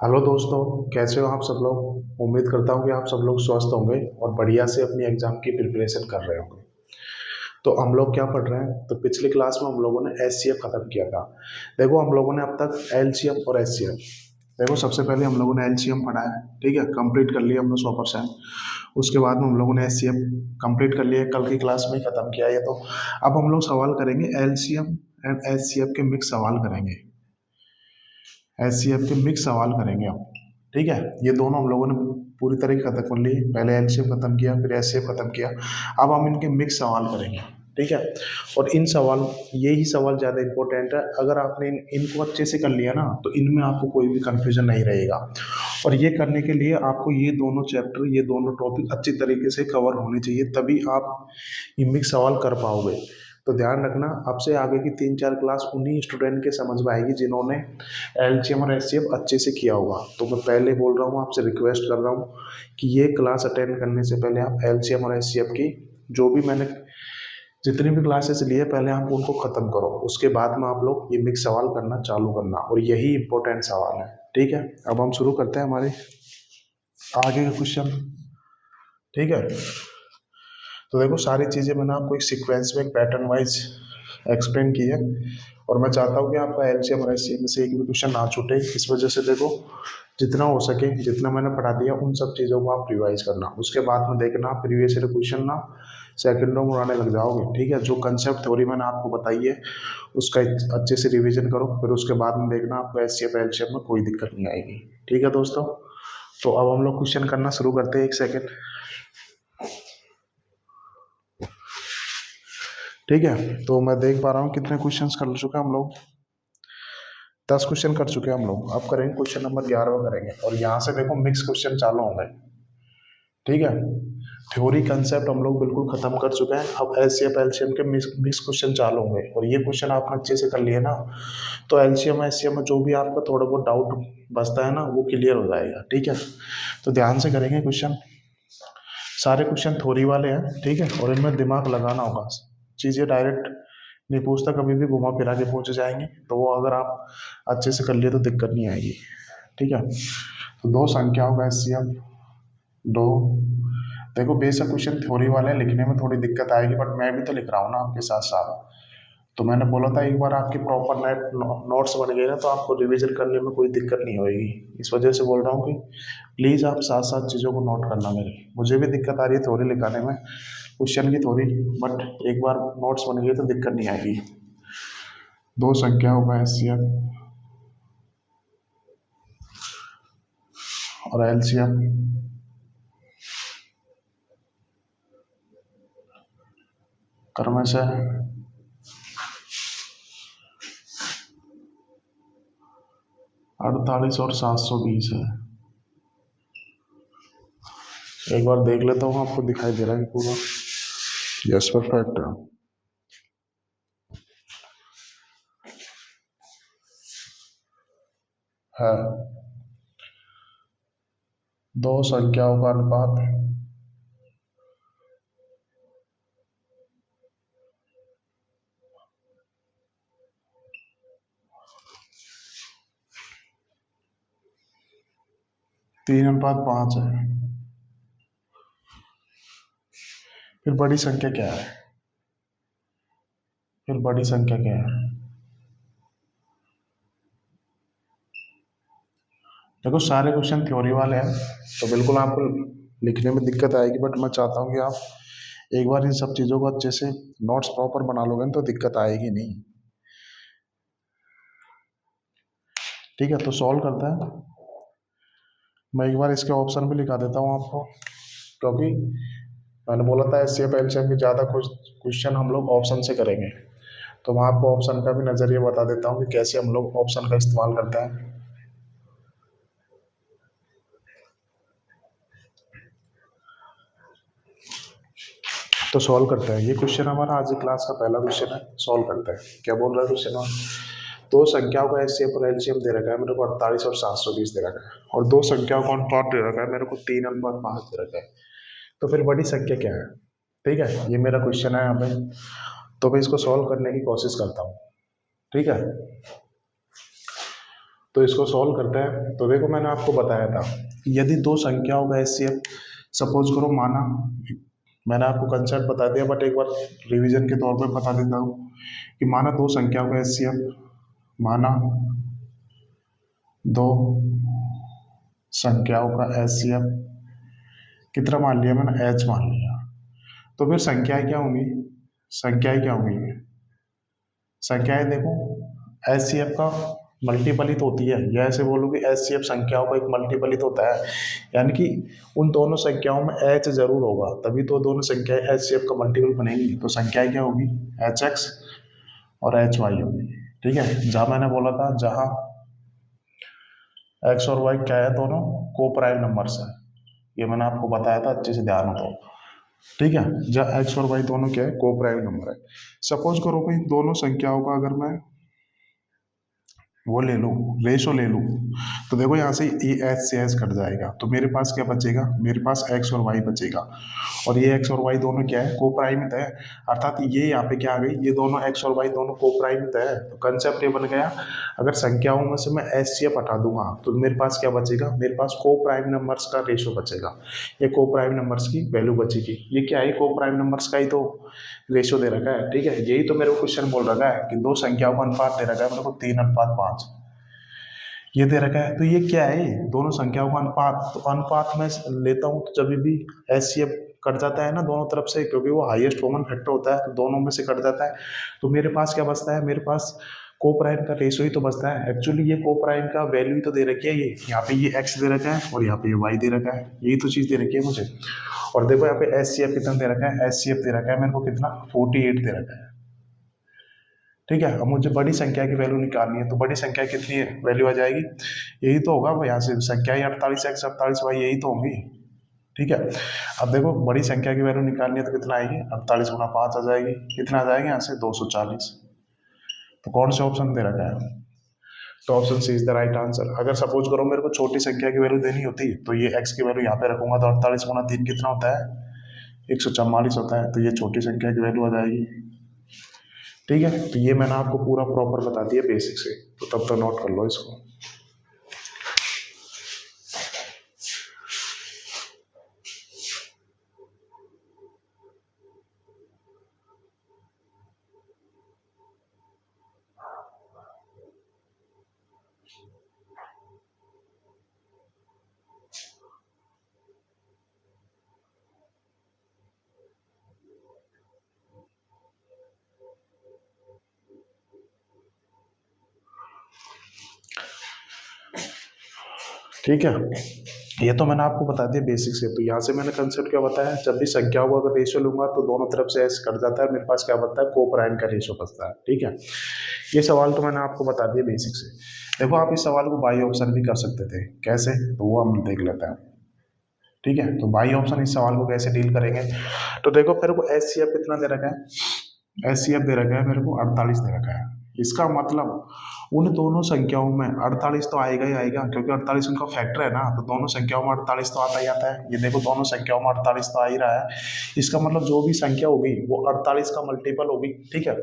Hello दोस्तों, कैसे हो आप सब लोग। उम्मीद करता हूँ कि आप सब लोग स्वस्थ होंगे और बढ़िया से अपनी एग्जाम की प्रिपरेशन कर रहे होंगे। तो हम लोग क्या पढ़ रहे हैं, तो पिछली क्लास में हम लोगों ने एचसीएफ खत्म किया था। देखो हम लोगों ने अब तक एलसीएम और एचसीएफ, देखो सबसे पहले हम लोगों ने एलसीएम पढ़ा है, ठीक है, कंप्लीट कर लिया हमने 100%। उसके बाद में हम लोगों ने एचसीएफ कंप्लीट कर लिया, कल की क्लास में ही खत्म किया है। तो अब हम लोग सवाल करेंगे एलसीएम एंड एचसीएफ के मिक्स सवाल करेंगे। एचसीएफ के मिक्स सवाल करेंगे हम, ठीक है। ये दोनों हम लोगों ने पूरी तरीके खत्म कर लिए, पहले एलसीएफ खत्म किया फिर एचसीएफ खत्म किया। अब हम इनके मिक्स सवाल करेंगे, ठीक है। और इन सवाल, यही सवाल ज़्यादा इंपॉर्टेंट है। अगर आपने इनको अच्छे से कर लिया ना, तो इनमें आपको कोई भी कंफ्यूजन नहीं रहेगा। और ये करने के लिए आपको ये दोनों चैप्टर, ये दोनों टॉपिक अच्छी तरीके से कवर होने चाहिए, तभी आप ये मिक्स सवाल कर पाओगे। तो ध्यान रखना, अब से आगे की 3-4 क्लास उन्हीं स्टूडेंट के समझ में आएगी जिन्होंने एलसीएम और एचसीएफ अच्छे से किया होगा। तो मैं पहले बोल रहा हूँ, आपसे रिक्वेस्ट कर रहा हूँ कि ये क्लास अटेंड करने से पहले आप एलसीएम और एचसीएफ की जो भी मैंने जितनी भी क्लासेस ली है, पहले आप उनको ख़त्म करो। उसके बाद में आप लोग ये मिक्स सवाल करना चालू करना, और यही इंपॉर्टेंट सवाल है, ठीक है। अब हम शुरू करते हैं हमारे आगे के क्वेश्चन, ठीक है। तो देखो सारी चीज़ें मैंने आपको एक सीक्वेंस में, एक पैटर्न वाइज एक्सप्लेन की है, और मैं चाहता हूँ कि आपका एलसीएम और एचसीएफ में से एक भी क्वेश्चन ना छूटे। इस वजह से देखो जितना हो सके, जितना मैंने पढ़ा दिया उन सब चीज़ों को आप रिवाइज करना। उसके बाद में देखना प्रीवियस ईयर क्वेश्चन ना सेकंडों में उड़ाने लग जाओगे, ठीक है। जो कंसेप्ट थ्योरी मैंने आपको बताई है उसका अच्छे से रिविजन करो, फिर उसके बाद में देखना आपको एचसीएफ एलसीएम में कोई दिक्कत नहीं आएगी, ठीक है दोस्तों। तो अब हम लोग क्वेश्चन करना शुरू करते हैं। एक सेकेंड, ठीक है। तो मैं देख पा रहा हूँ कितने क्वेश्चंस कर चुके हैं हम लोग। 10 क्वेश्चन कर चुके हैं हम लोग। अब करेंगे क्वेश्चन नंबर 11 करेंगे, और यहाँ से देखो मिक्स क्वेश्चन चालू होंगे, ठीक है। थ्योरी कंसेप्ट हम लोग बिल्कुल खत्म कर चुके हैं। अब एलसीएम एलसीएम के मिक्स क्वेश्चन चालू होंगे, और ये क्वेश्चन आपने अच्छे से कर लिए ना, तो एलसीएम एचसीएम में जो भी आपका थोड़ा बहुत डाउट बचता है ना, वो क्लियर हो जाएगा, ठीक है। तो ध्यान से करेंगे क्वेश्चन, सारे क्वेश्चन थ्योरी वाले हैं, ठीक है, और इनमें दिमाग लगाना होगा। चीज़ें डायरेक्ट नहीं पूछता, कभी भी घुमा फिरा के पूछे जाएंगे, तो वो अगर आप अच्छे से कर लिए तो दिक्कत नहीं आएगी, ठीक है। तो दो संख्याओं का एचसीएम दो। देखो बेशक क्वेश्चन थ्योरी वाले हैं, लिखने में थोड़ी दिक्कत आएगी, बट मैं भी तो लिख रहा हूँ ना आपके साथ साथ। तो मैंने बोला था एक बार आपकी प्रॉपर नेट नोट्स बन गए ना, तो आपको रिवीजन करने में कोई दिक्कत नहीं होगी। इस वजह से बोल रहा हूँ कि प्लीज़ आप साथ साथ चीज़ों को नोट करना। मेरे मुझे भी दिक्कत आ रही है थ्योरी लिखाने में, क्वेश्चन की थ्योरी, बट एक बार नोट्स बन गए तो दिक्कत नहीं आएगी। दो संख्याओं का एचसीएम और एलसीएम कर्म से 48 और 720 है। एक बार देख लेता हूँ, आपको दिखाई दे रहा है पूरा। यस परफेक्ट है। दो संख्याओं का अनुपात 3:5 है। फिर बड़ी संख्या क्या है? फिर बड़ी संख्या क्या है? देखो सारे क्वेश्चन थ्योरी वाले हैं, तो बिल्कुल आपको लिखने में दिक्कत आएगी, बट मैं चाहता हूँ कि आप एक बार इन सब चीज़ों को अच्छे से नोट्स प्रॉपर बना लोगे ना, तो दिक्कत आएगी नहीं, ठीक है। तो सॉल्व करता है, मैं एक बार इसके ऑप्शन भी लिखा देता हूँ आपको, क्योंकि मैंने बोला था एचसीएफ एलसीएम के ज़्यादा क्वेश्चन हम लोग ऑप्शन से करेंगे। तो मैं आपको ऑप्शन का भी नज़रिया बता देता हूँ कि कैसे हम लोग ऑप्शन का इस्तेमाल करते हैं। तो सॉल्व करते हैं। ये क्वेश्चन हमारा आज की क्लास का पहला क्वेश्चन है, सॉल्व करते हैं। क्या बोल रहा है क्वेश्चन में? दो संख्याओं का एचसीएफ और एलसीएम दे रखा है मेरे को 48 और 720 दे रखा है, और दो संख्याओं का अनुपात दे रखा है मेरे को 3:5 दे रखा है। तो फिर बड़ी संख्या क्या है? ठीक है, ये मेरा क्वेश्चन है यहाँ पे। तो मैं इसको सॉल्व करने की कोशिश करता हूँ। ठीक है, तो इसको सॉल्व करते हैं। तो देखो मैंने आपको बताया था कि यदि दो संख्याओं का एचसीएफ सपोज करो माना, मैंने आपको कंसेप्ट बता दिया बट एक बार रिवीजन के तौर पे बता देता हूँ कि माना दो संख्याओं का एचसीएफ, माना दो संख्याओं का एचसीएफ कितना मान लिया मैंने, एच मान लिया। तो फिर संख्याएं क्या होंगी, संख्याएं क्या होंगी, संख्याएं देखो एचसीएफ का मल्टीपल ही तो होती है, या ऐसे बोलो कि एचसीएफ संख्याओं का एक मल्टीपल ही तो होता है, यानी कि उन दोनों संख्याओं में एच जरूर होगा, तभी तो दोनों संख्याएं एचसीएफ का मल्टीपल बनेंगी। तो संख्याएं क्या होगी, एच एक्स और एच वाई होगी। ठीक है, जहां मैंने बोला था जहां एक्स और वाई क्या है, दोनों को प्राइम नंबर्स है, ये मैंने आपको बताया था, अच्छे से ध्यान हो तो। ठीक है, जहाँ एक्स और वाई दोनों क्या है, को प्राइम नंबर है। सपोज करो भाई दोनों संख्याओं का अगर मैं वो ले लूँ, रेशो ले लूँ, तो देखो यहाँ से ये एच से एच कट जाएगा, तो मेरे पास क्या बचेगा, मेरे पास एक्स और वाई बचेगा, और ये एक्स और वाई दोनों क्या है, को प्राइमित है, अर्थात ये यहाँ पे क्या आ गई, ये दोनों एक्स और वाई दोनों को प्राइमित है। तो कंसेप्ट ये बन गया, अगर संख्याओं में से मैं एचसीएफ हटा दूंगा तो मेरे पास क्या बचेगा, मेरे पास को प्राइम नंबर्स का रेशो बचेगा, ये को प्राइम नंबर्स की वैल्यू बचेगी। ये क्या है, को प्राइम नंबर्स का ही तो रेशो दे रखा है। ठीक है, यही तो मेरे को क्वेश्चन बोल रखा है कि दो संख्याओं का अनुपात दे रखा है मेरे को 3:5 ये दे रखा है। तो ये क्या है, दोनों संख्याओं का अनुपात। तो अनुपात में लेता हूँ तो जब भी एचसीएफ कट जाता है ना दोनों तरफ से, क्योंकि वो हाईएस्ट कॉमन फैक्टर होता है, तो दोनों में से कट जाता है, तो मेरे पास क्या बचता है, मेरे पास को प्राइम का रेशो ही तो बचता है। एक्चुअली ये को प्राइम का वैल्यू ही तो दे रखी है, ये यहाँ पे ये एक्स दे रखा है और यहाँ पे ये वाई दे रखा है, यही तो चीज़ दे रखी है मुझे। और देखो यहाँ पे एचसीएफ कितना दे रखा है, एचसीएफ दे रखा है मेरे को कितना, 48 दे रखा है। ठीक है, अब मुझे बड़ी संख्या की वैल्यू निकालनी है, तो बड़ी संख्या कितनी है वैल्यू आ जाएगी, यही तो होगा यहाँ से संख्या ही 48 एक्स 48 वाई यही तो होंगी। ठीक है, अब देखो बड़ी संख्या की वैल्यू निकालनी है तो कितना आएगी, 48 × 5 आ जाएगी, कितना आ जाएगा यहाँ से 240। तो कौन सा ऑप्शन दे रखा है, तो option C is the right answer. अगर सपोज करो मेरे को छोटी संख्या की वैल्यू देनी होती तो ये एक्स की वैल्यू यहाँ पे रखूंगा, तो 48 × 3 कितना होता है, 144 होता है, तो ये छोटी संख्या की वैल्यू आ जाएगी। ठीक है, तो ये मैंने आपको पूरा प्रॉपर बता दिया बेसिक से, तो तब तक नोट कर लो इसको। ठीक है, ये तो मैंने आपको बता दिया बेसिक से। तो यहाँ से मैंने कंसेप्ट क्या बताया, जब भी संख्याओं का अगर रेशियो लूंगा तो दोनों तरफ से ऐसे कट जाता है, मेरे पास क्या बचता है, को प्राइम का रेशियो बचता है। ठीक है, ये सवाल तो मैंने आपको बता दिया बेसिक से। देखो आप इस सवाल को बाई ऑप्शन भी कर सकते थे, कैसे, तो वो हम देख लेते हैं। ठीक है, तो बाई ऑप्शन इस सवाल को कैसे डील करेंगे, तो देखो मेरे को एचसीएफ कितना दे रखा है, एचसीएफ दे रखा है मेरे को 48 दे रखा है। इसका मतलब उन दोनों संख्याओं में 48 तो आएगा ही आएगा, क्योंकि 48 उनका फैक्टर है ना, तो दोनों संख्याओं में 48 तो आता ही आता है। ये देखो दोनों संख्याओं में 48 तो आ ही रहा है, इसका मतलब जो भी संख्या होगी वो 48 का मल्टीपल होगी। ठीक है,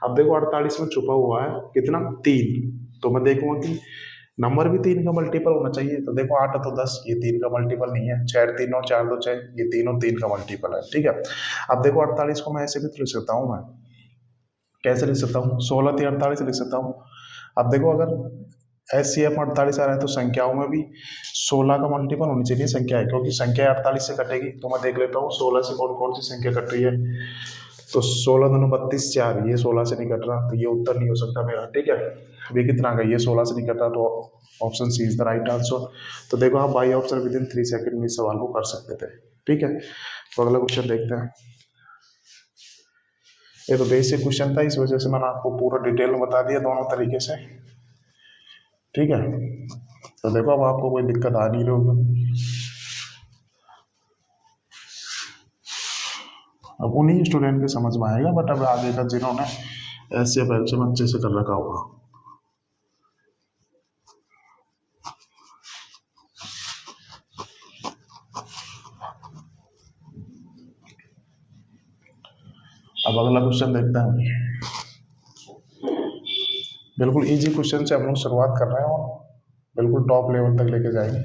अब देखो 48 में छुपा हुआ है कितना, 3, तो मैं देखूंगा कि नंबर भी 3 का मल्टीपल होना चाहिए। तो देखो 8 तो 10, ये 3 का मल्टीपल नहीं है, 6 3 और 4 2 6, ये 3 और 3 का मल्टीपल है। ठीक है, अब देखो 48 को मैं ऐसे भी तो लिख सकता हूँ, मैं कैसे लिख सकता हूँ, 16 3 48 लिख सकता हूँ। अब देखो अगर एचसीएफ में 48 आ रहा है तो संख्याओं में भी 16 का मल्टीपल होनी चाहिए संख्या है, क्योंकि संख्या 48 से कटेगी। तो मैं देख लेता हूँ 16 से कौन कौन सी संख्या कट रही है, तो 16 दूनी 32 4, ये 16 से नहीं कट रहा, तो ये उत्तर नहीं हो सकता मेरा। ठीक है, अभी कितना आ गया, ये 16 से नहीं कट रहा, तो option C is the right answer. तो देखो आप by option within 3 second में इस सवाल को कर सकते थे। ठीक है, तो अगला क्वेश्चन देखते हैं। ये तो बेसिक क्वेश्चन था, इस वजह से मैंने आपको पूरा डिटेल में बता दिया दोनों तरीके से। ठीक है, तो देखो अब आपको कोई दिक्कत आ नहीं रही होगी। अब उन्हीं स्टूडेंट के समझ में आएगा, बट अब आगे का जिन्होंने ऐसे अच्छे से कर रखा होगा। अब अगला क्वेश्चन देखते हैं। बिल्कुल इजी क्वेश्चन से हम लोग शुरुआत कर रहे हैं और बिल्कुल टॉप लेवल तक लेके जाएंगे।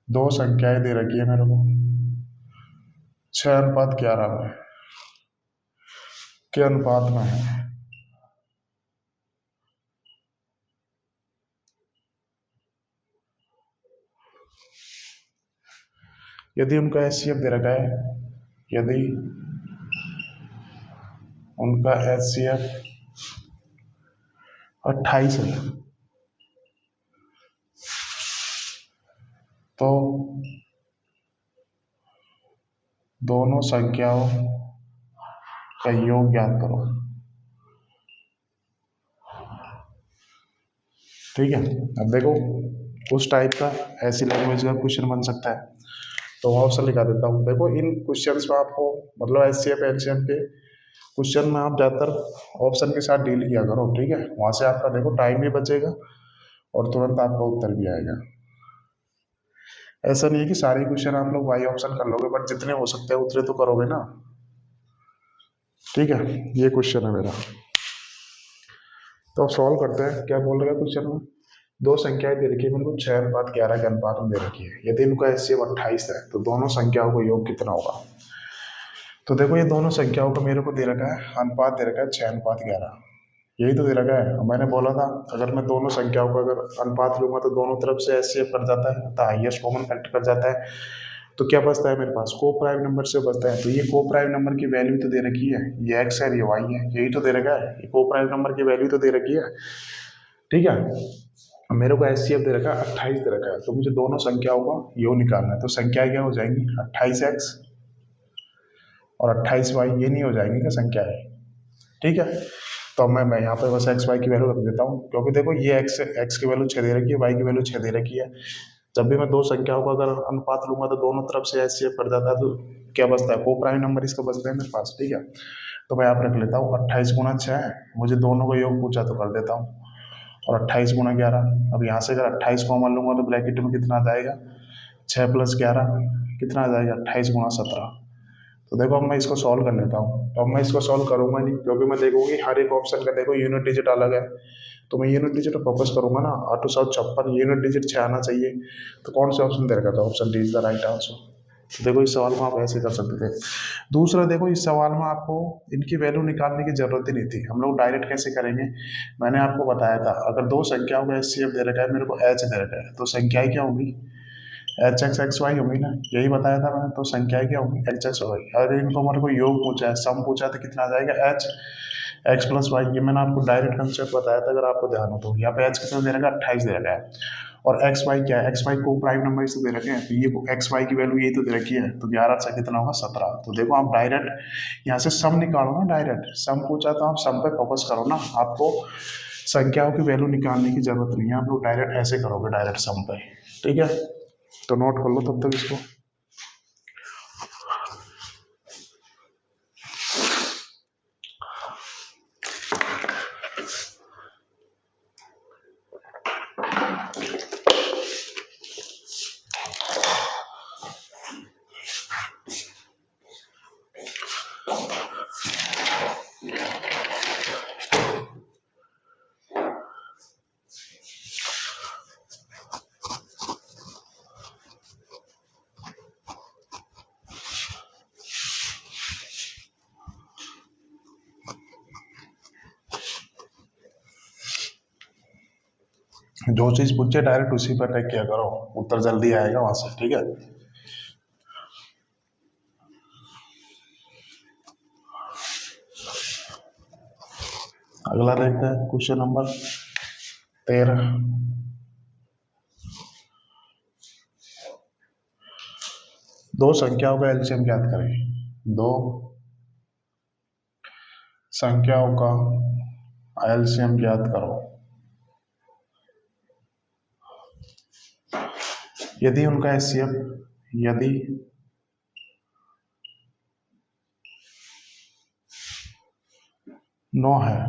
दो संख्याएं दे रखी है मेरे को 6:11 में के अनुपात में है। यदि उनका एचसीएफ दे रखा है, यदि उनका एचसीएफ 28 है तो दोनों संख्याओं का योग ज्ञात करो। ठीक है, अब देखो उस टाइप का ऐसी लैंग्वेज का क्वेश्चन बन सकता है, तो ऑप्शन लिखा देता हूँ। देखो इन क्वेश्चंस में आपको मतलब एचसीएफ एलसीएम के क्वेश्चन में आप ज़्यादातर ऑप्शन के साथ डील किया करो। ठीक है, वहां से आपका देखो टाइम भी बचेगा और तुरंत आपका उत्तर भी आएगा। ऐसा नहीं है कि सारे क्वेश्चन आप लोग वाई ऑप्शन कर लोगे, बट जितने हो सकते हैं उतने तो करोगे ना। ठीक है, ये क्वेश्चन है मेरा, तो अब सॉल्व करते हैं। क्या बोल रहा है क्वेश्चन में, दो संख्याएं दे रखी है मेरे को 6:11 के अनुपात में दे रखी है। यदि इनका एचसीएफ 28 है तो दोनों संख्याओं का योग कितना होगा। तो देखो ये दोनों संख्याओं का मेरे को दे रखा है, अनुपात दे रखा है 6:11, यही तो दे रखा है। मैंने बोला था अगर मैं दोनों संख्याओं का अगर अनुपात लूंगा तो दोनों तरफ से एचसीएफ कर जाता है, तो हाईएस्ट कॉमन फैक्टर कर जाता है। तो क्या बचता है मेरे पास, को प्राइम नंबर से बचता है। तो ये को प्राइम नंबर की वैल्यू तो दे रखी है, ये एक्स है ये वाई है, यही तो दे रखा है। ये को प्राइम नंबर की वैल्यू तो दे रखी है। ठीक है, अब मेरे को एचसीएफ दे रखा है 28 दे रखा है, तो मुझे दोनों संख्याओं का योग निकालना है। तो संख्याएं क्या हो जाएंगी, 28x और 28y, ये नहीं हो जाएंगी क्या संख्याएं। ठीक है, तो अब मैं यहाँ पे बस एक्स वाई की वैल्यू रख देता हूँ, क्योंकि देखो ये एक्स की वैल्यू 6 दे रखी है, वाई की वैल्यू 6 दे रखी है। जब भी मैं दो संख्याओं का अगर अनुपात लूंगा तो दोनों तरफ से एचसीएफ कर जाता है, तो क्या बचता है, को प्राइम नंबर इसका बचता है मेरे पास। ठीक है, तो मैं यहाँ पे रख लेता हूँ 28 × 6 है, मुझे दोनों का योग पूछा तो कर देता हूँ, और 28 × 11। अब यहाँ से अगर 28 कॉमन लूंगा तो ब्रैकेट में कितना आ जाएगा, 6 + 11 कितना आ जाएगा, 28 × 17। तो देखो अब मैं इसको सॉल्व कर लेता हूँ। तो अब मैं इसको सॉल्व करूंगा नहीं, क्योंकि मैं देखूंगी हर एक ऑप्शन का देखो यूनिट डिजिट अलग है, तो मैं यूनिट डिजिट पर फोकस करूंगा ना। 8 × 7 = 56, यूनिट डिजिट 6 आना चाहिए। तो कौन से ऑप्शन दे रखा था, option D is the right answer. तो देखो इस सवाल में आप ऐसे कर सकते थे। दूसरा देखो इस सवाल में आपको इनकी वैल्यू निकालने की जरूरत ही नहीं थी, हम लोग डायरेक्ट कैसे करेंगे। मैंने आपको बताया था अगर दो संख्याओं का एचसीएफ दे रखा है, मेरे को एच दे रखा है, तो संख्याएं क्या होगी, एच एक्स एक्स वाई होगी ना, यही बताया था मैंने। तो संख्याएं क्या होगी, एच एक्स वाई। अगर इनको हमारे को योग पूछा है, सम पूछा है, तो कितना आ जाएगा, एच एक्स + वाई। ये मैंने आपको डायरेक्ट कंसेप्ट बताया था, अगर आपको ध्यान हो तो। यहाँ पे एच कितना दे रखा है, 28 दे रखा है, और एक्स वाई क्या है, एक्स वाई को प्राइम नंबर से दे रखे हैं, तो ये एक्स वाई की वैल्यू यही तो दे रखी है। तो 11 से कितना होगा, 17। तो देखो आप डायरेक्ट यहाँ से सम निकालो ना, डायरेक्ट सम पूछा तो आप सम पे फोकस करो ना, आपको संख्याओं की वैल्यू निकालने की जरूरत नहीं है, आप लोग डायरेक्ट ऐसे करोगे, डायरेक्ट सम पे। ठीक है, तो नोट कर लो तब तक इसको। जो चीज पूछे डायरेक्ट उसी पर अटैक किया करो, उत्तर जल्दी आएगा वहां से। ठीक है, अगला देखते हैं क्वेश्चन नंबर 13। दो संख्याओं का एलसीएम ज्ञात करें। दो संख्याओं का एलसीएम ज्ञात करो। यदि उनका एचसीएफ, यदि नौ है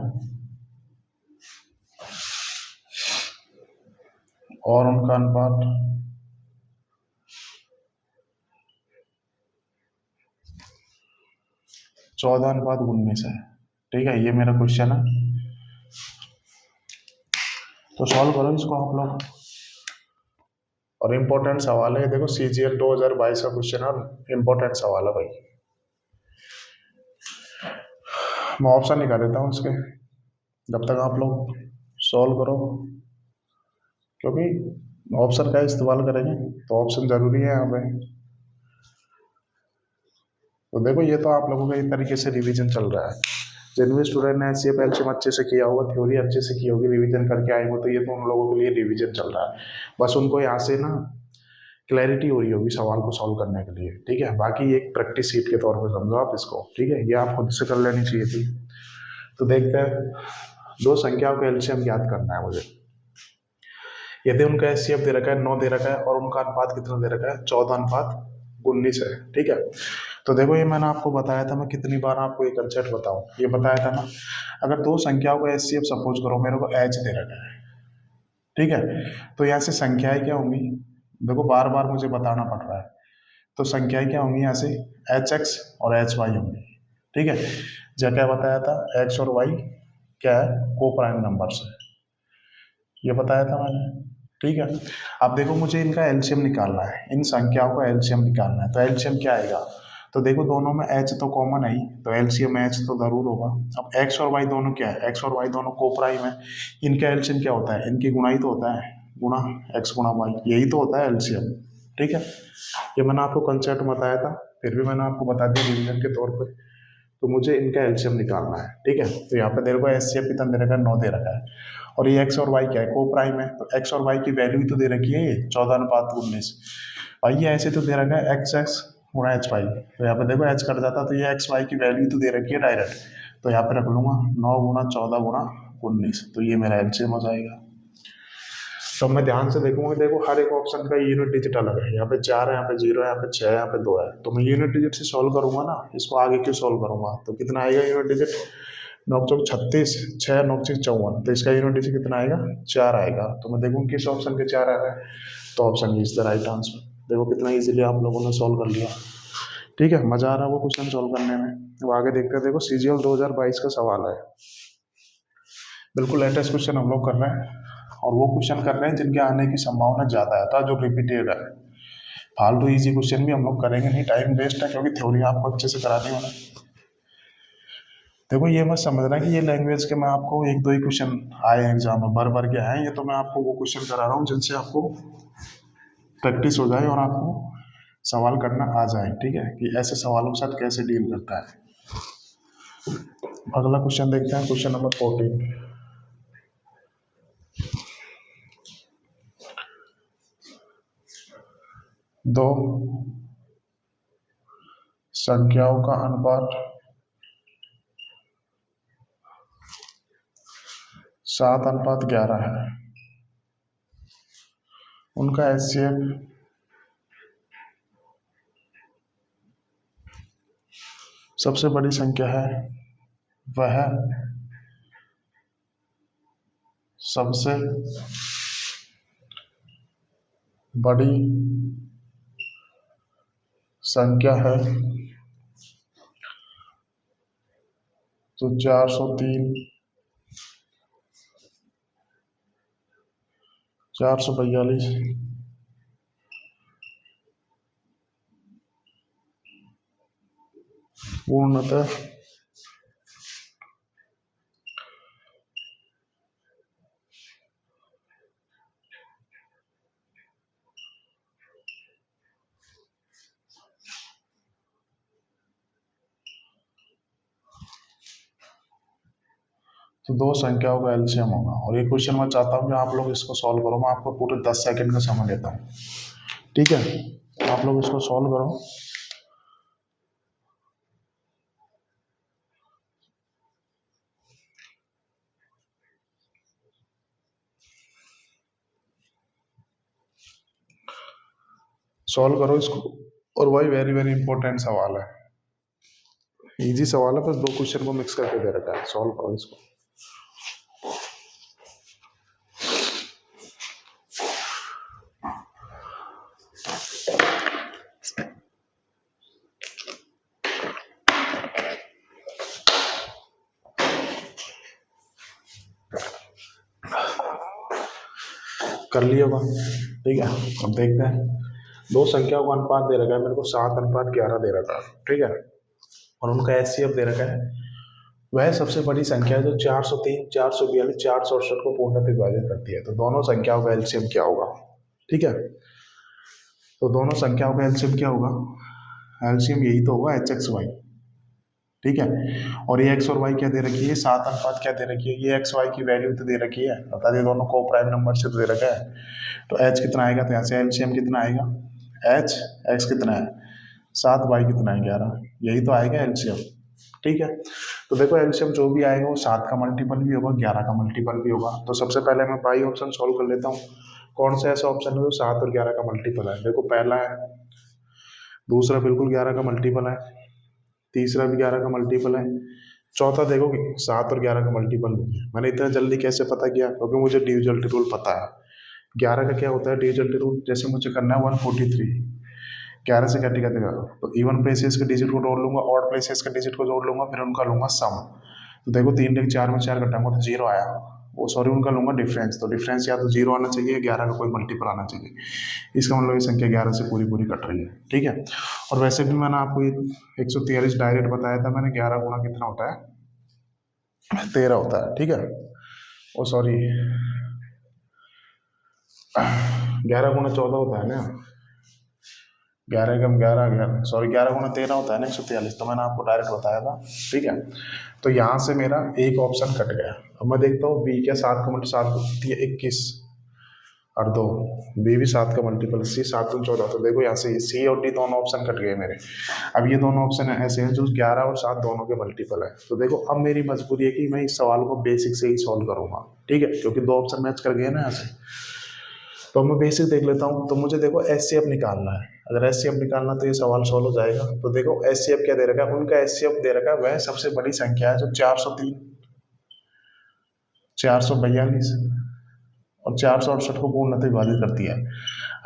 और उनका अनुपात 14:19 है। ठीक है, ये मेरा क्वेश्चन है, तो सॉल्व करो इसको आप लोग। और इम्पोर्टेंट सवाल है, देखो CGL 2022 का क्वेश्चन है और इम्पोर्टेंट सवाल है भाई। मैं ऑप्शन निकाल देता हूँ इसके, जब तक आप लोग सॉल्व करो, क्योंकि ऑप्शन का इस्तेमाल करेंगे तो ऑप्शन जरूरी है यहाँ पे। तो देखो ये तो आप लोगों का एक तरीके से रिवीजन चल रहा है। जिन भी स्टूडेंट ने एचसीएफ एलसीएम अच्छे से किया होगा, थ्योरी अच्छे से की होगी, रिवीजन करके आए हो, तो ये तो उन लोगों के लिए रिवीजन चल रहा है। बस उनको यहाँ से ना क्लैरिटी हो रही होगी सवाल को सॉल्व करने के लिए, ठीक है। बाकी एक प्रैक्टिस सीट के तौर पर समझो आप इसको, ठीक है, ये आप खुद से कर लेनी चाहिए थी। तो देखते हैं, दो संख्याओं का एलसीएम ज्ञात करना है मुझे। यदि उनका एचसीएफ दे रखा है 9 दे रखा है और उनका अनुपात कितना दे रखा है 14:19 है, ठीक है। तो देखो ये मैंने आपको बताया था, मैं कितनी बार आपको ये कंसेप्ट बताऊं, ये बताया था ना, अगर दो संख्याओं का एचसीएफ सपोज करो मेरे को एच दे रखा है, ठीक है, तो यहाँ से संख्याएं क्या होंगी, देखो बार बार मुझे बताना पड़ रहा है, तो संख्याएं क्या होंगी यहाँ से एच एक्स और एच वाई होंगी, ठीक है। जब क्या बताया था, एक्स और वाई क्या है, को प्राइम नंबर्स है, ये बताया था मैंने, ठीक है। अब देखो मुझे इनका एलसीएम निकालना है, इन संख्याओं का एलसीएम निकालना है, तो एलसीएम क्या आएगा, तो देखो दोनों में एच तो कॉमन है ही, तो एलसीएम एच तो जरूर होगा। अब एक्स और वाई दोनों क्या है, एक्स और वाई दोनों को प्राइम है, इनका एलसीएम क्या होता है, इनकी गुणा ही तो होता है, गुणा एक्स गुणा वाई, यही तो होता है एलसीएम, ठीक है। ये मैंने आपको कंसेप्ट बताया था, फिर भी मैंने आपको बता दिया रिविजन के तौर पर। तो मुझे इनका एलसीएम निकालना है, ठीक है। तो यहाँ पे देखो को एचसीएफ कितना दे रखा है, 9 दे रखा है, और ये एक्स और वाई क्या है, को प्राइम है, तो एक्स और वाई की वैल्यू तो दे रखी है ये 14:19, और ये ऐसे तो दे रखा है एक्स एक्स गुणा एच वाई, तो यहाँ पे देखो एच कट जाता, तो ये एक्स वाई की वैल्यू तो दे रखी है डायरेक्ट, तो यहाँ पे रख लूंगा 9 गुणा 14 गुणा 19, तो ये मेरा एलसीएम हो जाएगा। तो मैं ध्यान से देखूंगा, देखो हर एक ऑप्शन का यूनिट डिजिट अलग है, यहाँ पे 4 है, यहाँ पे 0 है, यहाँ पे 6 है, यहाँ पे 2 है, तो मैं यूनिट डिजिट से सॉल्व करूंगा ना, इसको आगे क्यों सॉल्व करूंगा, तो कितना आएगा यूनिट डिजिट, 9 चौक 36, 6 9 चौक 54, तो इसका यूनिट डिजिट कितना आएगा, 4 आएगा। तो मैं देखूँ किस ऑप्शन के 4 आ रहा है, तो option is the right answer. देखो कितना इजीली आप लोगों ने सॉल्व कर लिया, ठीक है, मजा आ रहा है वो क्वेश्चन सॉल्व करने में। अब आगे देखते हैं, देखो CGL 2022 का सवाल है, बिल्कुल लेटेस्ट क्वेश्चन हम लोग कर रहे हैं, और वो क्वेश्चन कर रहे हैं जिनके आने की संभावना ज़्यादा है, जो रिपीटेड है। फालतू इजी क्वेश्चन भी हम लोग करेंगे नहीं, टाइम वेस्ट है, क्योंकि थ्योरी आपको अच्छे से करानी होना। देखो ये मत समझना कि ये लैंग्वेज के मैं आपको एक दो ही क्वेश्चन आए एग्जाम में भर भर के आए, ये तो मैं आपको वो क्वेश्चन करा रहा हूँ जिनसे आपको प्रैक्टिस हो जाए और आपको सवाल करना आ जाए, ठीक है, कि ऐसे सवालों के साथ कैसे डील करता है। अगला क्वेश्चन देखते हैं, क्वेश्चन नंबर 14। दो संख्याओं का अनुपात 7:11 है, उनका एचसीएफ सबसे बड़ी संख्या है, वह सबसे बड़ी संख्या है, तो 403, 442, पूर्णतः तो दो संख्याओं का एलसीएम होगा। और ये क्वेश्चन मैं चाहता हूँ कि आप लोग इसको सॉल्व करो, मैं आपको पूरे 10 सेकंड का समय देता हूँ, ठीक है, आप लोग इसको सॉल्व करो। सॉल्व करो इसको, और वही वेरी वेरी इंपॉर्टेंट सवाल है, इजी सवाल है, बस दो क्वेश्चन को मिक्स करके दे रखा है, सॉल्व करो इसको। कर लिया होगा। ठीक है, अब देखते हैं। दो संख्याओं का अनुपात दे रखा है मेरे को, 7:11 दे रखा है। ठीक है, और उनका एचसीएफ दे रखा है। वह सबसे बड़ी संख्या है जो 403, 442, 468 को पूर्ण से विभाजित करती है। तो दोनों संख्याओं का एलसीएम क्या होगा? ठीक है, तो दोनों संख्याओं का एलसीएम क्या होगा? एलसीएम यही तो होगा, एच एक्स वाई। ठीक है, और ये एक्स और वाई क्या दे रखी है? 7:, क्या दे रखी है? ये एक्स वाई की वैल्यू तो दे रखी है, बता दिए दोनों को प्राइम नंबर से तो दे रखा है। तो एच कितना आएगा? तो यहाँ से एलसीएम कितना आएगा? एच एक्स कितना है? 7, वाई कितना है? 11। यही तो आएगा एलसीएम। ठीक है, तो देखो एलसीएम जो भी आएगा वो 7 का मल्टीपल भी होगा, 11 का मल्टीपल भी होगा। तो सबसे पहले मैं बाई ऑप्शन सॉल्व कर लेता हूँ। कौन सा ऐसा ऑप्शन है जो 7 और 11 का मल्टीपल है? देखो पहला है, दूसरा बिल्कुल 11 का मल्टीपल है, तीसरा भी 11 का मल्टीपल है, चौथा देखो 7 और 11 का मल्टीपल नहीं है। मैंने इतना जल्दी कैसे पता किया? क्योंकि मुझे डिविजल रूल पता है। 11 का क्या होता है डिविजल रूल? जैसे मुझे करना है 143, 11 से कैटे कटेगा तो इवन प्लेसेस के डिजिट को जोड़ लूंगा, ऑड प्लेसेस के डिजिट को जोड़ लूंगा, फिर उनका लूंगा सम। तो देखो 3 एक 4 में 4 घटाऊंगा तो 0 आया, वो सॉरी उनका लूंगा डिफरेंस। तो डिफरेंस या तो 0 आना चाहिए, 11 का कोई मल्टीपल आना चाहिए। इसका मतलब ये संख्या 11 से पूरी पूरी कट रही है। ठीक है, और वैसे भी मैंने आपको ये 143 डायरेक्ट बताया था मैंने, 11 गुना कितना होता है? 13 होता है। ठीक है, ओ सॉरी 11 गुना 14 होता है ना, 11 कम 11, 11 सॉरी 11 गुना 13 होता है ना 143। तो मैंने आपको डायरेक्ट बताया था। ठीक है, तो यहाँ से मेरा एक ऑप्शन कट गया। अब मैं देखता हूँ बी क्या 7 का मल्टी 7 21 और 2, बी भी 7 का मल्टीपल, सी 7 और 14। तो देखो यहाँ से सी और डी दोनों ऑप्शन कट गए मेरे। अब ये दोनों ऑप्शन ऐसे हैं जो 11 और 7 दोनों के मल्टीपल है। तो देखो अब मेरी मजबूरी है कि मैं इस सवाल को बेसिक से ही सॉल्व करूंगा। ठीक है, क्योंकि दो ऑप्शन मैच कर गए ना यहाँ से। तो मैं बेसिक देख लेता हूँ। तो मुझे देखो एचसीएफ निकालना है। अगर एचसीएफ निकालना तो ये सवाल सॉल्व हो जाएगा। तो देखो एचसीएफ क्या दे रखा है? उनका एचसीएफ दे रखा है वह सबसे बड़ी संख्या है जो 403, 442 और 468 को पूर्णतः विभाजित करती है।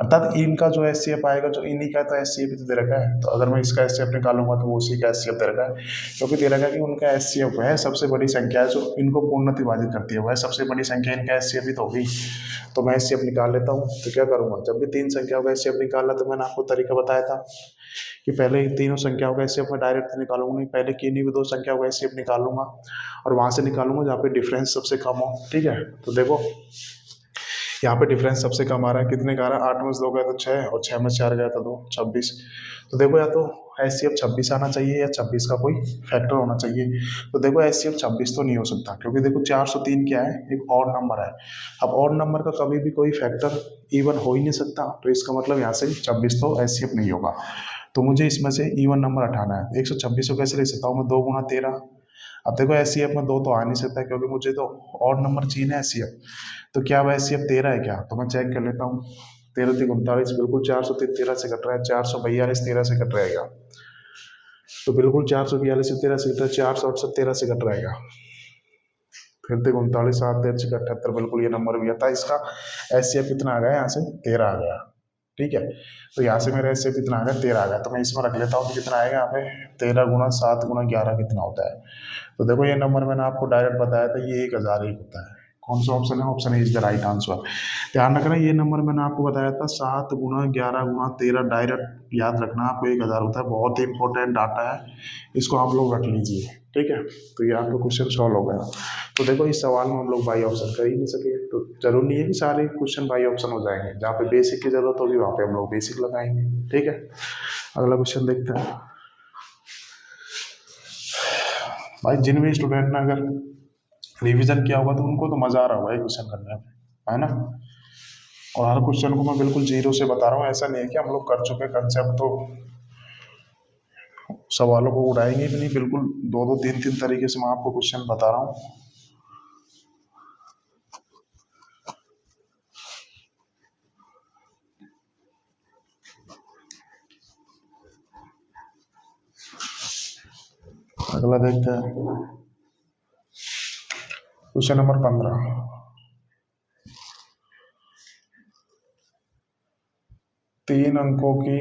अर्थात इनका जो एचसीएफ आएगा, जो इन्हीं का तो एचसीएफ तो दे रखा है। तो अगर मैं इसका एचसीएफ निकालूंगा तो वो उसी का एचसीएफ दे रखा है, क्योंकि दे रखा है कि उनका एचसीएफ वह सबसे बड़ी संख्या है जो इनको पूर्णतः विभाजित करती है। वह सबसे बड़ी संख्या इनका एचसीएफ ही तो होगी। तो मैं एचसीएफ निकाल लेता हूँ। तो क्या करूंगा? जब भी तीन संख्याओं का एचसीएफ निकालना, तो मैंने आपको तरीका बताया था कि पहले तीनों संख्याओं का एचसीएफ मैं डायरेक्ट निकालूंगा नहीं, पहले किन्हीं भी दो संख्याओं का एचसीएफ निकालूंगा और वहां से निकालूंगा जहाँ पे डिफरेंस सबसे कम हो। ठीक है, तो देखो यहाँ पे डिफरेंस सबसे कम आ रहा है। कितने का आ रहा है? 8 में से 2 गया तो 6, और 6 में 4 गया तो 2, 26। तो देखो या तो एचसीएफ 26 आना चाहिए या 26 का कोई फैक्टर होना चाहिए। तो देखो एचसीएफ 26 तो नहीं हो सकता, क्योंकि देखो 403 क्या है? एक ऑड नंबर है। अब ऑड नंबर का कभी भी कोई फैक्टर इवन हो ही नहीं सकता। तो इसका मतलब यहाँ से 26 तो एचसीएफ नहीं होगा। तो मुझे इसमें से इवन नंबर हटाना है। 126 को कैसे लिख सकता हूँ मैं? 2 गुना 13। अब देखो एचसीएफ में 2 तो आ नहीं सकता, क्योंकि मुझे तो ऑड नंबर चाहिए एचसीएफ। तो क्या वह एचसीएफ 13 है क्या? तो मैं चेक कर लेता हूँ। 13 3 39, बिल्कुल 403 13 से कट रहा है। 442 13 से कट रहेगा, तो बिल्कुल 442 13 से कट रहा है। 468 13 से कट रहेगा। फिर देखो 39 7 13 से 78, बिल्कुल ये नंबर भी आता है। इसका एचसीएफ कितना आ गया? यहाँ से 13 आ गया। ठीक है, तो यहाँ से मेरा एचसीएफ कितना आ गया? 13 आ गया। तो मैं इसमें रख लेता हूँ कि कितना आएगा यहाँ पे? 13 गुना 7 गुना 11 कितना होता है? तो देखो ये नंबर मैंने आपको डायरेक्ट बताया था, ये 1001 होता है। कौन सा ऑप्शन है? Option is the right answer. ध्यान रखना, ये नंबर मैंने आपको बताया था 7 गुना 11 गुना 13, डायरेक्ट याद रखना आपको 1000 होता है। बहुत ही इंपॉर्टेंट डाटा है, इसको आप लोग रख लीजिए। ठीक है, तो ये आपका क्वेश्चन सॉल्व हो गया। तो देखो इस सवाल में हम लोग बाई ऑप्शन कर ही नहीं सके, तो जरूरी नहीं है कि सारे क्वेश्चन बाई ऑप्शन हो जाएंगे। जहाँ पे बेसिक की जरूरत होगी वहाँ पे हम लोग बेसिक लगाएंगे। ठीक है, अगला क्वेश्चन देखते हैं। भाई जिन भी स्टूडेंट ने अगर रिवीजन किया होगा तो उनको तो मजा आ रहा होगा क्वेश्चन करने में, है ना? और हर क्वेश्चन को मैं बिल्कुल जीरो से बता रहा हूँ। ऐसा नहीं है कि हम लोग कर चुके कंसेप्ट तो सवालों को उड़ाएंगे भी नहीं। बिल्कुल 2 2 3 3 तरीके से मैं आपको क्वेश्चन बता रहा हूँ। अगला देखते हैं, क्वेश्चन नंबर 15। 3 अंकों की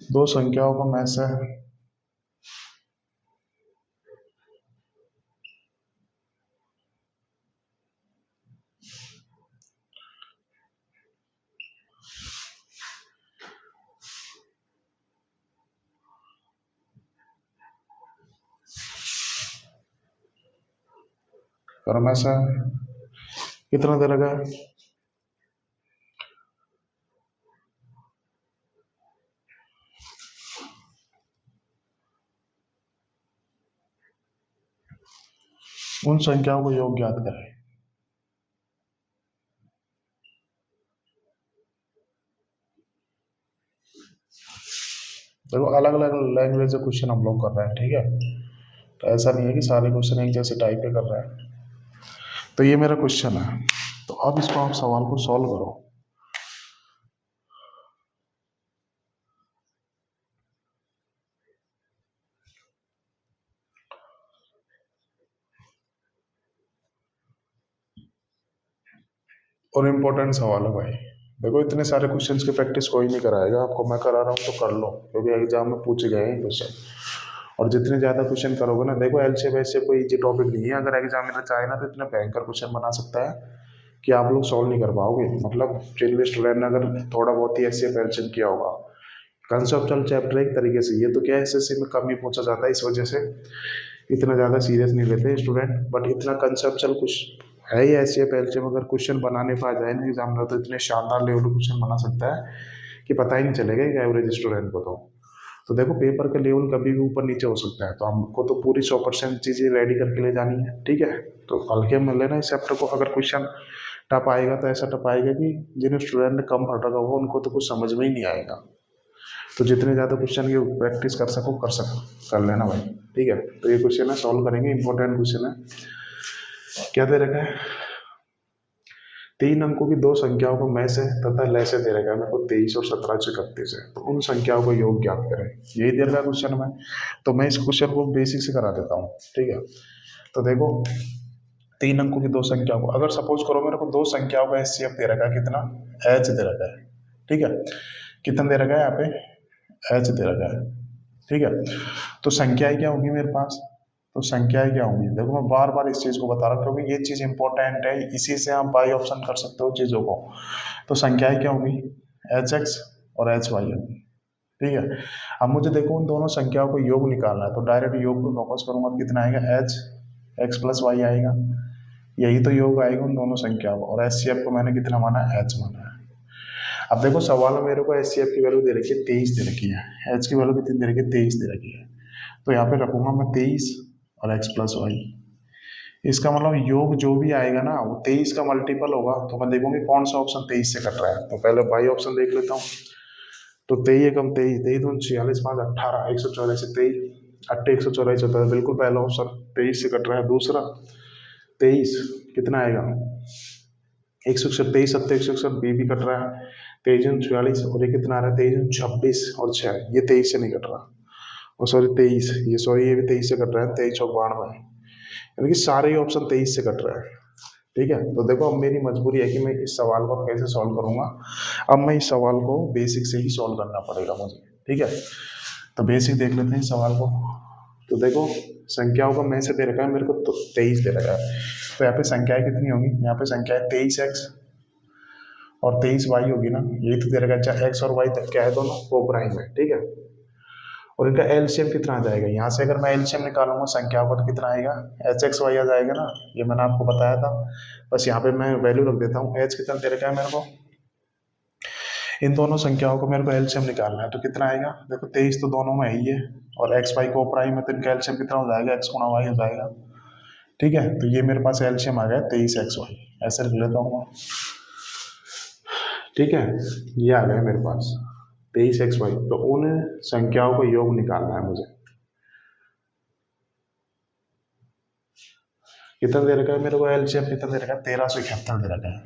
दो संख्याओं को मैं से और ऐसा कितना दे रखा है, उन संख्याओं को योग ज्ञात करें। देखो अलग अलग लैंग्वेज से क्वेश्चन हम लोग कर रहे हैं, ठीक है, तो ऐसा नहीं है कि सारे क्वेश्चन एक जैसे टाइप के कर रहे हैं। तो ये मेरा क्वेश्चन है, तो अब इसको आप सवाल को सॉल्व करो। और इम्पोर्टेंट सवाल है भाई। देखो इतने सारे क्वेश्चंस की प्रैक्टिस कोई नहीं कराएगा आपको, मैं करा रहा हूँ तो कर लो, क्योंकि एग्जाम में पूछे गए हैं क्वेश्चन। और जितने ज़्यादा क्वेश्चन करोगे ना, देखो एलसीएम वैसे कोई इजी टॉपिक नहीं है, अगर एग्जामिनर चाहे ना तो इतना भयंकर क्वेश्चन बना सकता है कि आप लोग सॉल्व नहीं कर पाओगे। मतलब जिन भी स्टूडेंट ने अगर थोड़ा बहुत ही एलसीएम एलसीएम किया होगा, कंसेप्चुअल चैप्टर एक तरीके से, ये तो क्या है एसएससी में कम ही पूछा जाता है, इस वजह से इतना ज़्यादा सीरियस नहीं लेते स्टूडेंट। बट इतना कंसेप्चुअल कुछ है ही ऐसे एलसीएम, अगर क्वेश्चन बनाने पर आ जाए ना एग्जामिनर, तो इतने शानदार लेवल क्वेश्चन बना सकता है कि पता ही नहीं चलेगा एक एवरेज स्टूडेंट को। तो देखो पेपर का लेवल कभी भी ऊपर नीचे हो सकता है, तो हमको तो पूरी 100% चीज़ें रेडी करके ले जानी है, ठीक है। तो हल्के में लेना इस चैप्टर को, अगर क्वेश्चन टफ आएगा तो ऐसा टफ आएगा कि जिन स्टूडेंट ने कम पढ़ रखा होगा उनको तो कुछ समझ में ही नहीं आएगा। तो जितने ज़्यादा क्वेश्चन की प्रैक्टिस कर सको कर लेना भाई, ठीक है। तो ये क्वेश्चन है, सॉल्व करेंगे, इंपॉर्टेंट क्वेश्चन है। क्या दे रखा है, 3 अंकों की 2 संख्याओं को मैं से तथा लय से दे रखा है मेरे को 23 और 1731 है, तो उन संख्याओं को योग ज्ञात करें। यही दे रखा क्वेश्चन में, तो मैं इस क्वेश्चन को बेसिक से करा देता हूँ, ठीक है। तो देखो 3 अंकों की 2 संख्याओं को, अगर सपोज करो मेरे को 2 संख्याओं का एचसीएफ दे रखा है, कितना एच दे रखा है, ठीक है। कितना दे रखा है यहाँ पे, एच दे रखा है, ठीक है। तो संख्याएं क्या होंगी मेरे पास, तो संख्याएं क्या होंगी, देखो मैं बार बार इस चीज़ को बता रहा हूँ क्योंकि ये चीज़ इंपॉर्टेंट है, इसी से आप बाई ऑप्शन कर सकते हो चीज़ों को। तो संख्याएं क्या होंगी, एच एक्स और एच वाई होंगी, ठीक है। अब मुझे देखो उन दोनों संख्याओं को योग निकालना है, तो डायरेक्ट योग पे फोकस करूंगा, कितना आएगा, एच एक्स प्लस वाई आएगा, यही तो योग आएगा उन दोनों संख्याओं को। और एच सी एफ को मैंने कितना माना, एच माना है। अब देखो सवाल में मेरे को एच सी एफ की वैल्यू दे रखी है 23 दे रखी है, एच की वैल्यू कितनी दे रखी है, 23 दे रखी है। तो यहाँ पे रखूंगा मैं 23 और एक्स प्लस वाई। इसका मतलब योग जो भी आएगा ना वो 23 का मल्टीपल होगा, तो मैं देखूंगी कौन सा ऑप्शन 23 से कट रहा है। तो पहले बाई ऑप्शन देख लेता हूँ। तो 23 एकम 23, 23 दूनी 46, 5 18, 184, 23 अट्ठे 184 होता है, बिल्कुल पहला ऑप्शन 23 से कट रहा है। दूसरा 23 कितना आएगा, 161, 23 सत्ते 161, बी भी कट रहा है, 23 46, और ये कितना आ रहा है, 23 26 और 6, ये 23 से नहीं कट रहा। और सॉरी 23, ये सॉरी ये भी 23 से कट रहा है, 23 और 92, यानी कि सारे ही ऑप्शन 23 से कट रहे हैं, ठीक है। तो देखो अब मेरी मजबूरी है कि मैं इस सवाल को कैसे सॉल्व करूंगा। अब मैं इस सवाल को बेसिक से ही सॉल्व करना पड़ेगा मुझे, ठीक है। तो बेसिक देख लेते हैं इस सवाल को। तो देखो संख्याओं का मैं से दे रखा है मेरे को, तो 23 दे रखा है, तो यहाँ पे संख्याएं कितनी होंगी, यहाँ पे संख्याएं 23 एक्स और 23 वाई होगी ना, यही तो दे रखा है। चाहे एक्स और वाई तक क्या है, दोनों को प्राइम है, ठीक है। और इनका एलसीएम कितना आ जाएगा, यहाँ से अगर मैं एलसीएम निकालूंगा संख्याओं का तो कितना आएगा, एच एक्स वाई आ जाएगा ना, ये मैंने आपको बताया था। बस यहाँ पे मैं वैल्यू रख देता हूँ, एच कितना दे रखा है मेरे को, इन दोनों संख्याओं को मेरे को एलसीएम निकालना है, तो कितना आएगा, देखो 23 तो दोनों में ही है, और एक्स वाई को प्राइम है, तो इनका एलसीएम कितना हो जाएगा, एक्स गुणा वाई हो जाएगा, ठीक है। तो ये मेरे पास एलसीएम आ गया 23 एक्स वाई, ऐसे लिख लेता हूँ, ठीक है। ये आ गया मेरे पास 23 एक्स वाई। तो उन संख्याओं को योग निकालना है मुझे। कितना दे रखा है मेरे को एलसीएम, कितना दे रखा है, 1371 दे रखा है,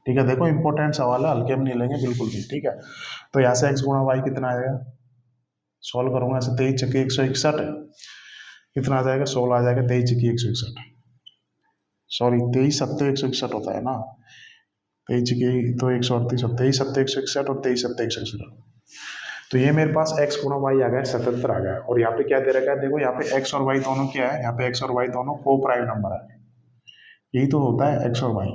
ठीक है। देखो इंपॉर्टेंट सवाल है, हल्के में नहीं लेंगे बिल्कुल भी, ठीक है। तो यहाँ से एक्स गुणा वाई कितना आएगा, सॉल्व करूंगा ऐसे, 23 चक्की 161 है, कितना आ जाएगा, 16 आ जाएगा, 23 चक्की 161, सॉरी 23 सत्ते 161 होता है ना, 23 चक्की तो 138, 23 सत्ते 161 और 23 सत्ते 161। तो ये मेरे पास x गुणा वाई आ गया 77 आ गया। और यहाँ पे क्या दे रखा है, देखो यहाँ पे x और y दोनों क्या है, यहाँ पे x और y दोनों को प्राइम नंबर है, यही तो होता है x और y।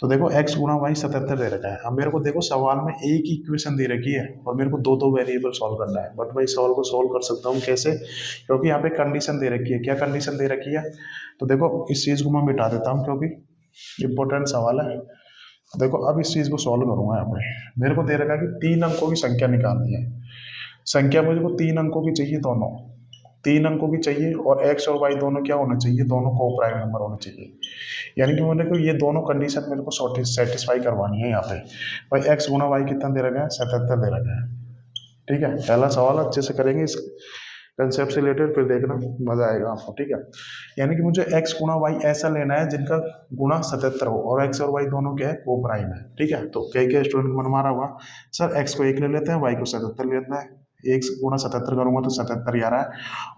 तो देखो x गुणा वाई 77 दे रखा है। अब मेरे को देखो सवाल में एक ही इक्वेशन दे रखी है और मेरे को दो दो वेरिएबल सॉल्व करना है, बट मैं इस सवाल को सॉल्व कर सकता हूँ कैसे, क्योंकि यहाँ पे कंडीशन दे रखी है। क्या कंडीशन दे रखी है, तो देखो इस चीज को मैं मिटा देता हूँ क्योंकि इंपॉर्टेंट सवाल है। देखो अब इस चीज को सॉल्व करूंगा। यहाँ पे मेरे को दे रखा है कि 3 अंकों की संख्या निकालनी है। संख्या मुझे को 3 अंकों की चाहिए, दोनों 3 अंकों की चाहिए, और एक्स और वाई दोनों क्या होने चाहिए, दोनों को प्राइम नंबर होने चाहिए। यानी कि मेरे को ये दोनों कंडीशन मेरे को सेटिस्फाई करवानी है। यहाँ पे भाई एक्स गुना वाई कितना दे रखा है, 77 दे रखा है। ठीक है, पहला सवाल अच्छे से करेंगे इस कंसेप्ट से रिलेटेड, फिर देखना मजा आएगा आपको। ठीक है, यानी कि मुझे एक्स गुना वाई ऐसा लेना है जिनका गुना 77 हो, और एक्स और वाई दोनों क्या है, को प्राइम है। ठीक है, तो कई कई स्टूडेंट को मन मारा हुआ, सर एक्स को 1 ले लेते हैं, वाई को 77 ले लेते हैं। एक गुना 77 करूंगा तो 77 ही आ रहा है,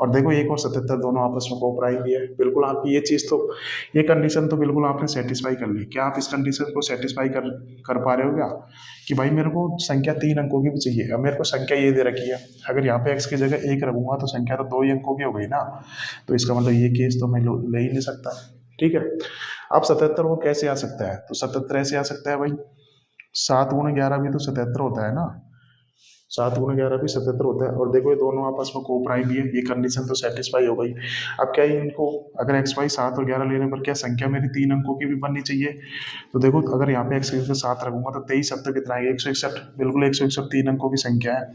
और देखो 1 और 77 दोनों आपस में को प्राइम भी है। बिल्कुल आपकी ये चीज तो, ये कंडीशन तो बिल्कुल आपने सेटिस्फाई कर ली। क्या आप इस कंडीशन को सेटिस्फाई कर पा रहे हो क्या, कि भाई मेरे को संख्या 3 अंकों की भी चाहिए। अब मेरे को संख्या ये दे रखी है, अगर यहाँ पे एक्स की जगह 1 रखूंगा तो संख्या तो 2 ही अंकों की हो गई ना, तो इसका मतलब ये केस तो मैं ले ही नहीं सकता। ठीक है, अब 77 वो कैसे आ सकता है, तो 77 ऐसे आ सकता है भाई, 7 गुना 11 भी तो 77 होता है ना, 7 गुना 11 भी 77 होता है। और देखो ये दोनों आपस में को प्राइम भी है, ये कंडीशन तो सेटिस्फाई हो गई। अब क्या है इनको, अगर एक्स वाई 7 और 11 लेने पर क्या संख्या मेरी 3 अंकों की भी बननी चाहिए। तो देखो अगर यहाँ पे एक्स की जगह 7 रखूंगा तो 23 अब तक कितना है, 161। बिल्कुल 161 3 अंकों की संख्या है।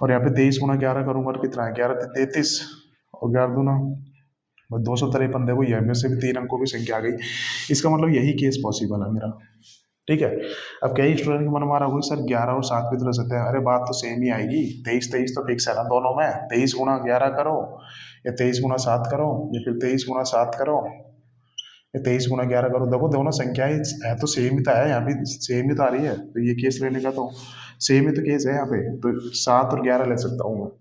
और यहाँ पे 23 गुना 11 करूंगा तो कितना है, 11 33, और 11 दूना 253। देखो ये में से भी 3 अंकों की संख्या आ गई। इसका मतलब यही केस पॉसिबल है मेरा। ठीक है, अब कई स्टूडेंट के मन मारा होगी, सर 11 और 7 भी तो रह सकते हैं। अरे बात तो सेम ही आएगी, 23 23 तो फिक्स है ना दोनों में। 23 गुना 11 करो, या 23 गुना 7 करो, या फिर 23 गुना 7 करो, या 23 गुना 11 करो। देखो दोनों संख्याएं है तो सेम ही तो है, यहाँ भी सेम ही तो आ रही है, तो ये केस लेने का तो सेम ही तो केस है यहाँ पे। तो 7 और 11 ले सकता हूँ मैं,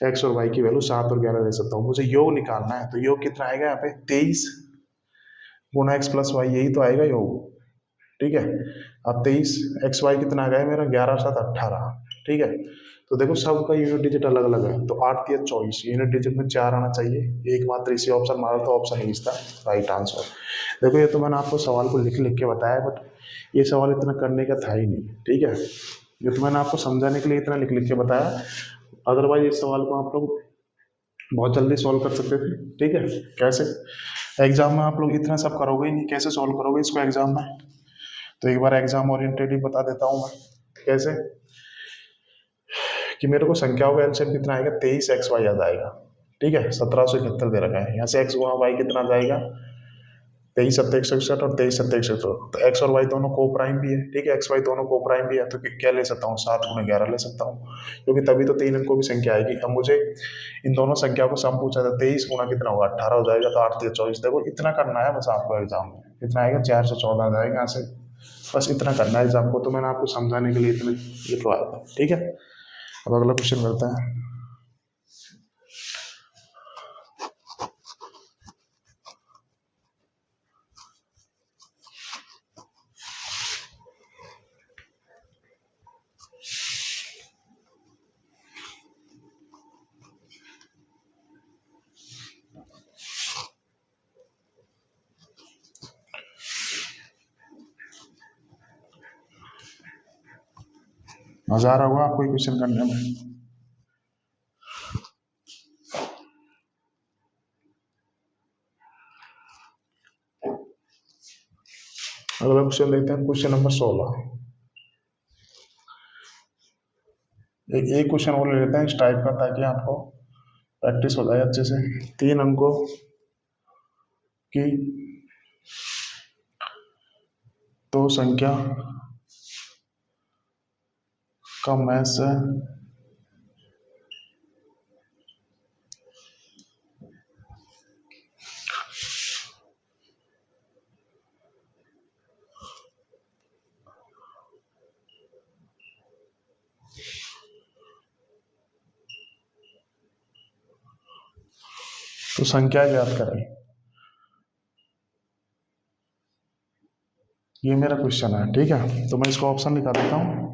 एक्स और वाई की वैल्यू 7 और 11 ले सकता हूँ। मुझे योग निकालना है, तो योग कितना आएगा यहाँ पे, 23 गुना x प्लस वाई, यही तो आएगा योग। ठीक है, अब 23 xy कितना आ गया मेरा, 11 7 18। ठीक है, तो देखो सबका यूनिट डिजिट अलग अलग है, तो 8 3 24 यूनिट डिजिट में 4 आना चाहिए। एकमात्र इसी ऑप्शन मारा तो ऑप्शन ही इसका राइट आंसर। देखो ये तो मैंने आपको सवाल को लिख लिख के बताया, बट ये सवाल इतना करने का था ही नहीं। ठीक है, ये तो मैंने आपको समझाने के लिए इतना लिख लिख के बताया, अदरवाइज इस सवाल को आप लोग बहुत जल्दी सॉल्व कर सकते थे। ठीक है, कैसे, एग्जाम में आप लोग इतना सब करोगे ही नहीं, कैसे सॉल्व करोगे इसको एग्जाम में। तो एक बार एग्जाम ओरिएंटेड ही बता देता हूँ मैं कैसे, कि मेरे को संख्याओं का एलसीएम कितना आएगा, 23 xy आ जाएगा। ठीक है, 1771 दे रखा है, यहाँ से एक्स गुणा वाई कितना आ जाएगा, 23 7 161 और 23 7 161। तो एक्स और वाई दोनों को प्राइम भी है। ठीक है, एक्स वाई दोनों को प्राइम भी है, तो क्या ले सकता हूँ, 7 गुना 11 ले सकता हूँ, क्योंकि तभी तो 3 अंकों की संख्या आएगी। अब मुझे इन दोनों संख्या को सम पूछा था, 23 गुना कितना होगा, 18 हो जाएगा, तो 8 3 24। देखो इतना करना है बस आपको एग्जाम में, कितना आएगा, 414 आ जाएगा यहाँ से। बस इतना करना है एग्जाम को, तो मैंने आपको समझाने के लिए इतने लिखवाया था। ठीक है, अब अगला क्वेश्चन करते हैं। मजा आ रहा होगा आपको क्वेश्चन करने में। अगला क्वेश्चन लेते हैं, क्वेश्चन नंबर 16। एक क्वेश्चन और ले लेते हैं इस टाइप का, ताकि आपको प्रैक्टिस हो जाए अच्छे से। 3 अंकों की तो संख्या का मैथ है, तो संख्या याद करें। ये मेरा क्वेश्चन है। ठीक है, तो मैं इसको ऑप्शन निकाल देता हूँ।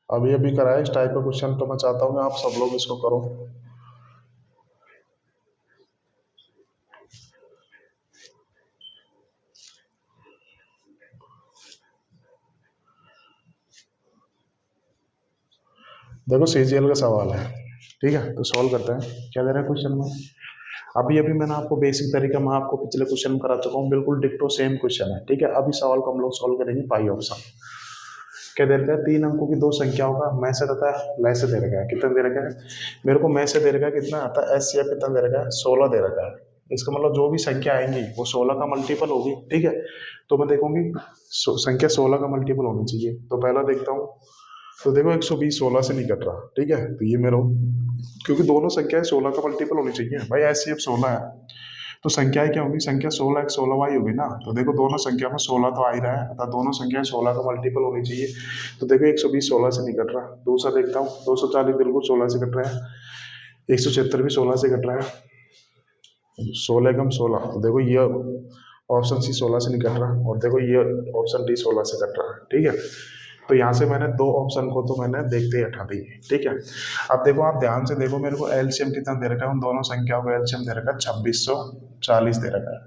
अभी अभी कराया इस टाइप का क्वेश्चन, तो मैं चाहता हूँ कि आप सब लोग इसको करो। देखो सीजीएल का सवाल है, ठीक है, तो सॉल्व करते हैं। क्या दे रहा है क्वेश्चन में? अभी अभी मैंने आपको बेसिक तरीका मैं आपको पिछले क्वेश्चन में करा चुका हूँ, बिल्कुल डिक्टो सेम क्वेश्चन है, ठीक है। अभी सवाल को हम लोग सॉल्व करेंगे पाई ऑप्शन। क्या दे रखा है? 3 अंकों की 2 संख्याओं का मैं से तथा लय से दे रखा है। कितना दे रखा है? मेरे को मैं से दे रखा है कितना आता है, एस कितना दे रखा है, 16 दे रखा है। इसका मतलब जो भी संख्या आएंगी वो 16 का मल्टीपल होगी, ठीक है। तो मैं देखूंगी संख्या 16 का मल्टीपल होनी चाहिए। तो पहला देखता हूँ, तो देखो 120 16 से नहीं कट रहा, ठीक है। तो ये मेरा, क्योंकि दोनों संख्याएं 16 का मल्टीपल होनी चाहिए भाई, ऐसी अब 16 है तो संख्याएं क्या होगी, संख्या 16 16 वाई होगी ना। तो देखो दोनों संख्या में 16 तो आ ही रहा है, अतः दोनों संख्याएं 16 का मल्टीपल होनी चाहिए। तो देखो 120 16 से नहीं कट रहा। दूसरा देखता हूँ, 240 बिल्कुल 16 से कट रहा है, 176 भी 16 से कट रहा है, 16 कम 16। तो देखो ये ऑप्शन सी 16 से नहीं कट रहा, और देखो ये ऑप्शन डी 16 से कट रहा है, ठीक है। तो यहाँ से मैंने 2 ऑप्शन को तो मैंने देखते ही हटा दिए, ठीक है। अब देखो आप ध्यान से देखो, मेरे को एलसीएम कितना दे रखा है, उन दोनों संख्याओं का एलसीएम दे रखा है 2640 दे रखा है।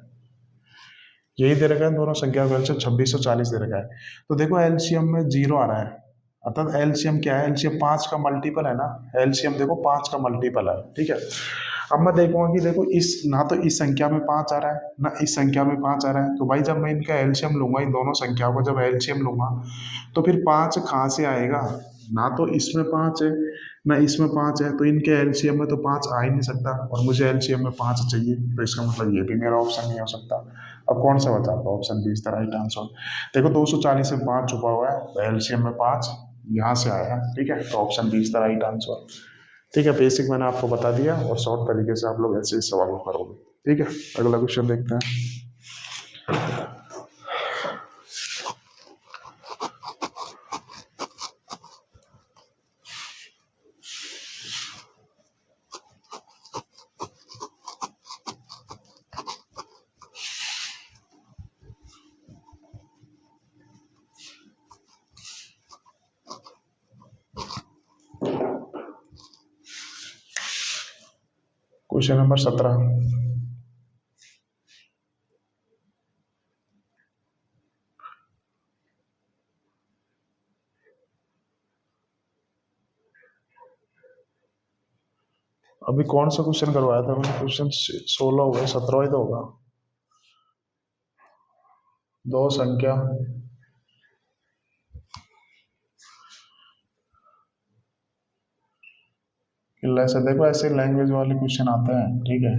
यही दे रखा है, दोनों संख्याओं का एलसीएम 2640 दे रखा है। तो देखो एलसीएम में 0 आ रहा है, अर्थात एलसीएम क्या है, एलसीएम 5 का मल्टीपल है ना। एलसीएम देखो 5 का मल्टीपल है, ठीक है। अब मैं देखूंगा कि देखो इस ना तो इस संख्या में 5 आ रहा है ना इस संख्या में 5 आ रहा है। तो भाई जब मैं इनका एलसीएम लूंगा, इन दोनों संख्याओं का जब एलसीएम लूंगा, तो फिर 5 कहाँ से आएगा? ना तो इसमें 5 है ना इसमें 5 है, तो इनके एलसीएम में तो 5 आ ही नहीं सकता, और मुझे एलसीएम में 5 चाहिए। तो इसका मतलब ये भी मेरा ऑप्शन नहीं हो सकता। अब कौन सा बचा? तो option B is the right answer. देखो 240 में 5 छुपा हुआ है, तो एलसीएम में 5 यहाँ से आया, ठीक है। तो option B is the right answer, ठीक है। बेसिक मैंने आपको बता दिया, और शॉर्ट तरीके से आप लोग ऐसे ही सवाल करोगे, ठीक है। अगला क्वेश्चन देखते हैं। Question number 17। अभी कौन सा क्वेश्चन करवाया था मैंने? क्वेश्चन 16 हो गया, 17 ही तो होगा। दो संख्या ऐसे देखो, ऐसे लैंग्वेज वाले क्वेश्चन आते हैं, ठीक है।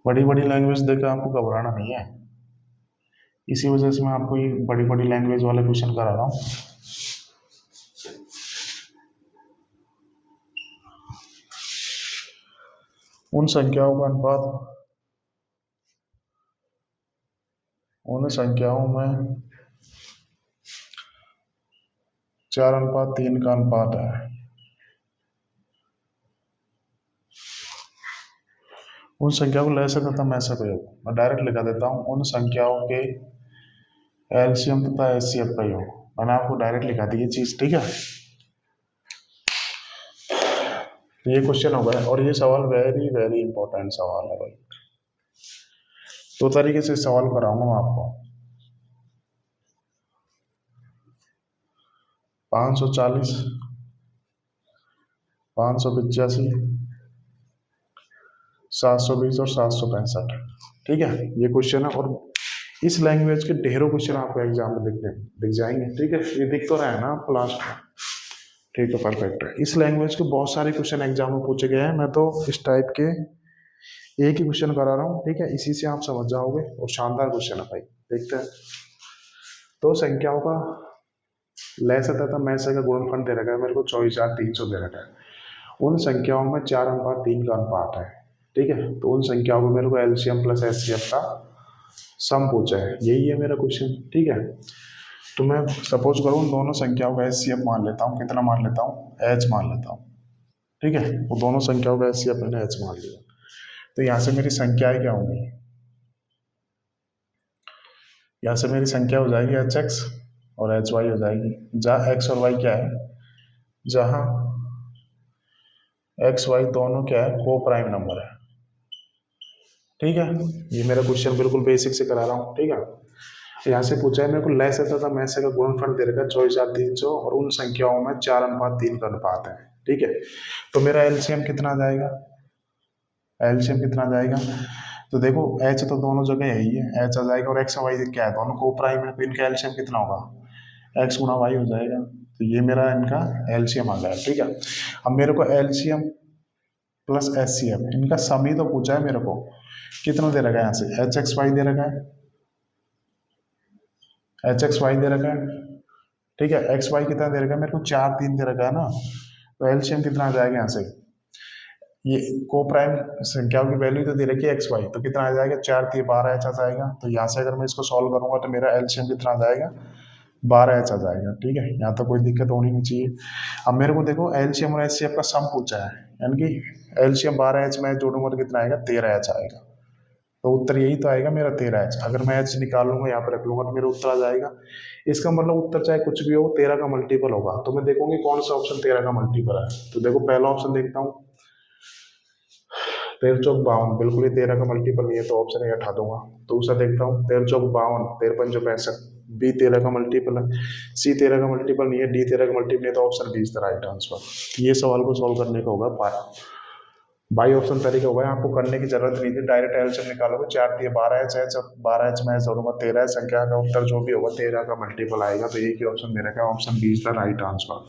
बड़ी बड़ी लैंग्वेज देखकर आपको घबराना नहीं है, इसी वजह से मैं आपको ये बड़ी बड़ी लैंग्वेज वाले क्वेश्चन करा रहा हूँ। उन संख्याओं का अनुपात, उन संख्याओं में 4:3 का अनुपात है। उन संख्याओं को लैसे तथा मैसे प्रयोग, मैं डायरेक्ट लिखा देता हूँ, उन संख्याओं के एलसीएम तथा एचसीएफ का योग। मैंने आपको डायरेक्ट लिखा दी ये चीज, ठीक है। ये क्वेश्चन होगा, और ये सवाल वेरी वेरी इंपॉर्टेंट सवाल है भाई। 2 तरीके से सवाल कराऊंगा मैं आपको। 540, 585, 720 और 765, ठीक है। ये क्वेश्चन है, और इस लैंग्वेज के ढेरों क्वेश्चन आपको एग्जाम में दिख जाएंगे, ठीक है। ये दिख तो रहा है ना आपको लास्ट में, ठीक है, परफेक्ट है। इस लैंग्वेज के बहुत सारे क्वेश्चन एग्जाम में पूछे गए हैं, मैं तो इस टाइप के एक ही क्वेश्चन करा रहा हूँ, ठीक है। इसी से आप समझ जाओगे, और शानदार क्वेश्चन है भाई, देखते हैं। तो संख्याओं का लैसे तथा मैसे का गुणनफल दे रखा है मेरे को 24,300 दे रखा है। उन संख्याओं में 4:3 का अनुपात है, ठीक है। तो उन संख्याओं में मेरे को एलसीएम प्लस एचसीएफ का सम पूछा है, यही है मेरा क्वेश्चन, ठीक है। तो मैं सपोज करूँ दोनों संख्याओं का एचसीएफ मान लेता हूँ, कितना मान लेता हूँ, एच मान लेता हूँ, ठीक है। वो दोनों संख्याओं का एचसीएफ मैंने एच मान लिया। तो यहाँ से मेरी संख्याएं क्या होंगी, यहाँ से मेरी संख्या हो जाएगी एच एक्स और एच वाई हो जाएगी, जहाँ एक्स और वाई क्या है, जहाँ एक्स वाई दोनों क्या है, को प्राइम नंबर है, ठीक है। ये मेरा क्वेश्चन बिल्कुल बेसिक से करा रहा हूँ, ठीक है। यहाँ से पूछा है मेरे को लय से तथा मैं से का गुणनफल दे रखा है 24,300 और उन संख्याओं में 4:3 का अनुपात है। ठीक है, तो मेरा एलसीएम कितना आ जाएगा, एलसीएम कितना आ जाएगा, तो देखो एच तो दोनों जगह यही है, एच आ जाएगा और एक्स वाई क्या है, दोनों को प्राइम है, तो इनका एलसीएम कितना होगा, एक्स गुणा वाई हो जाएगा। तो ये मेरा इनका एलसीएम आ गया। ठीक है, अब मेरे को एलसीएम प्लस एचसीएफ इनका सम ही तो पूछा है मेरे को, कितना दे रखा है यहाँ से, एच एक्स वाई दे रखा है, एच एक्स वाई दे रखा है। ठीक है, एक्स वाई कितना दे रखा है मेरे को, 4 3 दे रखा है ना, तो एलसीएम कितना आ जाएगा यहाँ से, ये को प्राइम संख्याओं की वैल्यू तो दे रखी है एक्स वाई, तो कितना आ जाएगा, 4 3 12 एच आ जाएगा। तो यहाँ से अगर मैं इसको सॉल्व करूंगा तो मेरा एलसीएम कितना आ जाएगा, 12 एच आ जाएगा। ठीक है, यहाँ तो कोई दिक्कत होनी नहीं चाहिए। अब मेरे को देखो एलसीएम और एचसीएफ का सम पूछा है, यानी कि एलसीएम 12 एच में जोड़ूंगा तो कितना आएगा, 13 एच आएगा। तो उत्तर यही तो आएगा मेरा, 13 एच। अगर मैं एच निकाल लूंगा यहाँ पर रख लूंगा तो मेरा उत्तर आ जाएगा। इसका मतलब उत्तर चाहे कुछ भी हो 13 का मल्टीपल होगा। तो मैं देखूंगी कौन सा ऑप्शन 13 का मल्टीपल है। तो देखो पहला ऑप्शन देखता हूँ, 13 चौक 52, बिल्कुल ही 13 का मल्टीपल नहीं है तो ऑप्शन ये हटा दूंगा। दूसरा देखता हूँ 13 चौक 52, 13 पंचो 65, बी 13 का मल्टीपल है, सी 13 का मल्टीपल नहीं है, डी 13 का मल्टीपल नहीं है, तो option B is the right answer. ये सवाल को सॉल्व करने का होगा बाई ऑप्शन तरीका होगा, आपको करने की जरूरत नहीं थी, डायरेक्ट एलसीएम निकालोगे, 4 3 12 एच है, जब 12 एच में जोड़ूंगा 13 संख्या का उत्तर जो भी होगा 13 का मल्टीपल आएगा। तो एक ही ऑप्शन मेरा का option B is the right answer.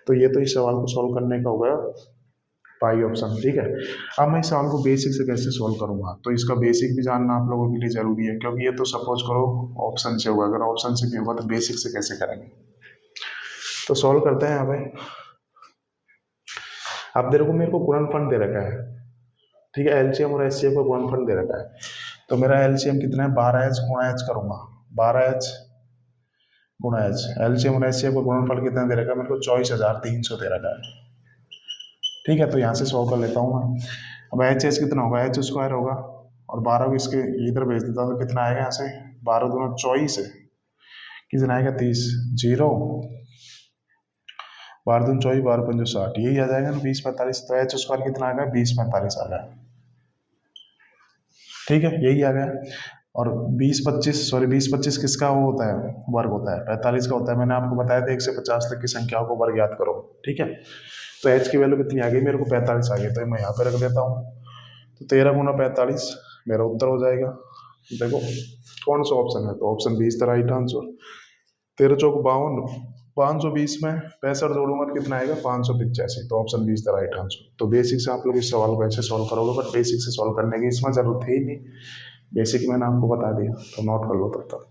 तो ये तो इस सवाल को सॉल्व करने का होगा पाई ऑप्शन। ठीक है, अब मैं इस सवाल को बेसिक से कैसे सॉल्व करूंगा, तो इसका बेसिक भी जानना आप लोगों के लिए जरूरी है, क्योंकि ये तो सपोज करो ऑप्शन से होगा, अगर ऑप्शन से नहीं होगा तो बेसिक से कैसे करेंगे। तो सॉल्व करते हैं। यहाँ पे अब देखो मेरे को गुणनफल दे रखा है, ठीक है, एलसीएम और एचसीएफ का गुणनफल दे रखा है। तो मेरा एलसीएम कितना है, 12 एच गुणा एच करूंगा, 12 एच गुणा एच, एलसीएम और एचसीएफ का गुणनफल कितना दे रखा है मेरे को, 24,300 दे रखा है। ठीक है, तो यहाँ से सॉल्व कर लेता हूँ मैं। अब एच एच कितना होगा, एच स्क्वायर होगा, और 12 को इसके इधर भेज देता हूँ तो कितना आएगा यहाँ से, 12 दूना 24 है, कितना आएगा 30, 0, 12 दून 24, 12 पंजो 60, यही आ जाएगा ना 20 45। तो एच स्क्वायर कितना आ गया, 20 45 आ गया। ठीक है, यही आ गया। और 20 25 किसका वो होता है, वर्ग होता है, 45 का होता है। मैंने आपको बताया था 1 से 50 तक की संख्याओं को वर्ग याद करो। ठीक है, तो एच की वैल्यू कितनी आ गई मेरे को, 45 आ गई, तो मैं यहाँ पे रख देता हूँ। तो 13 गुना 45 मेरा उत्तर हो जाएगा। देखो कौन सा ऑप्शन है, तो ऑप्शन 20 द राइट आंसर। 13 चौक 52, 520 में 65 जोड़ूंगा तो कितना आएगा, 585, तो ऑप्शन 20 द राइट आंसर। तो बेसिक से आप लोग इस सवाल को ऐसे सॉल्व करोगे, बट बेसिक से सॉल्व करने की इसमें जरूरत है ही नहीं, बेसिक मैंने आपको बता दिया, तो नोट कर लो तब तक।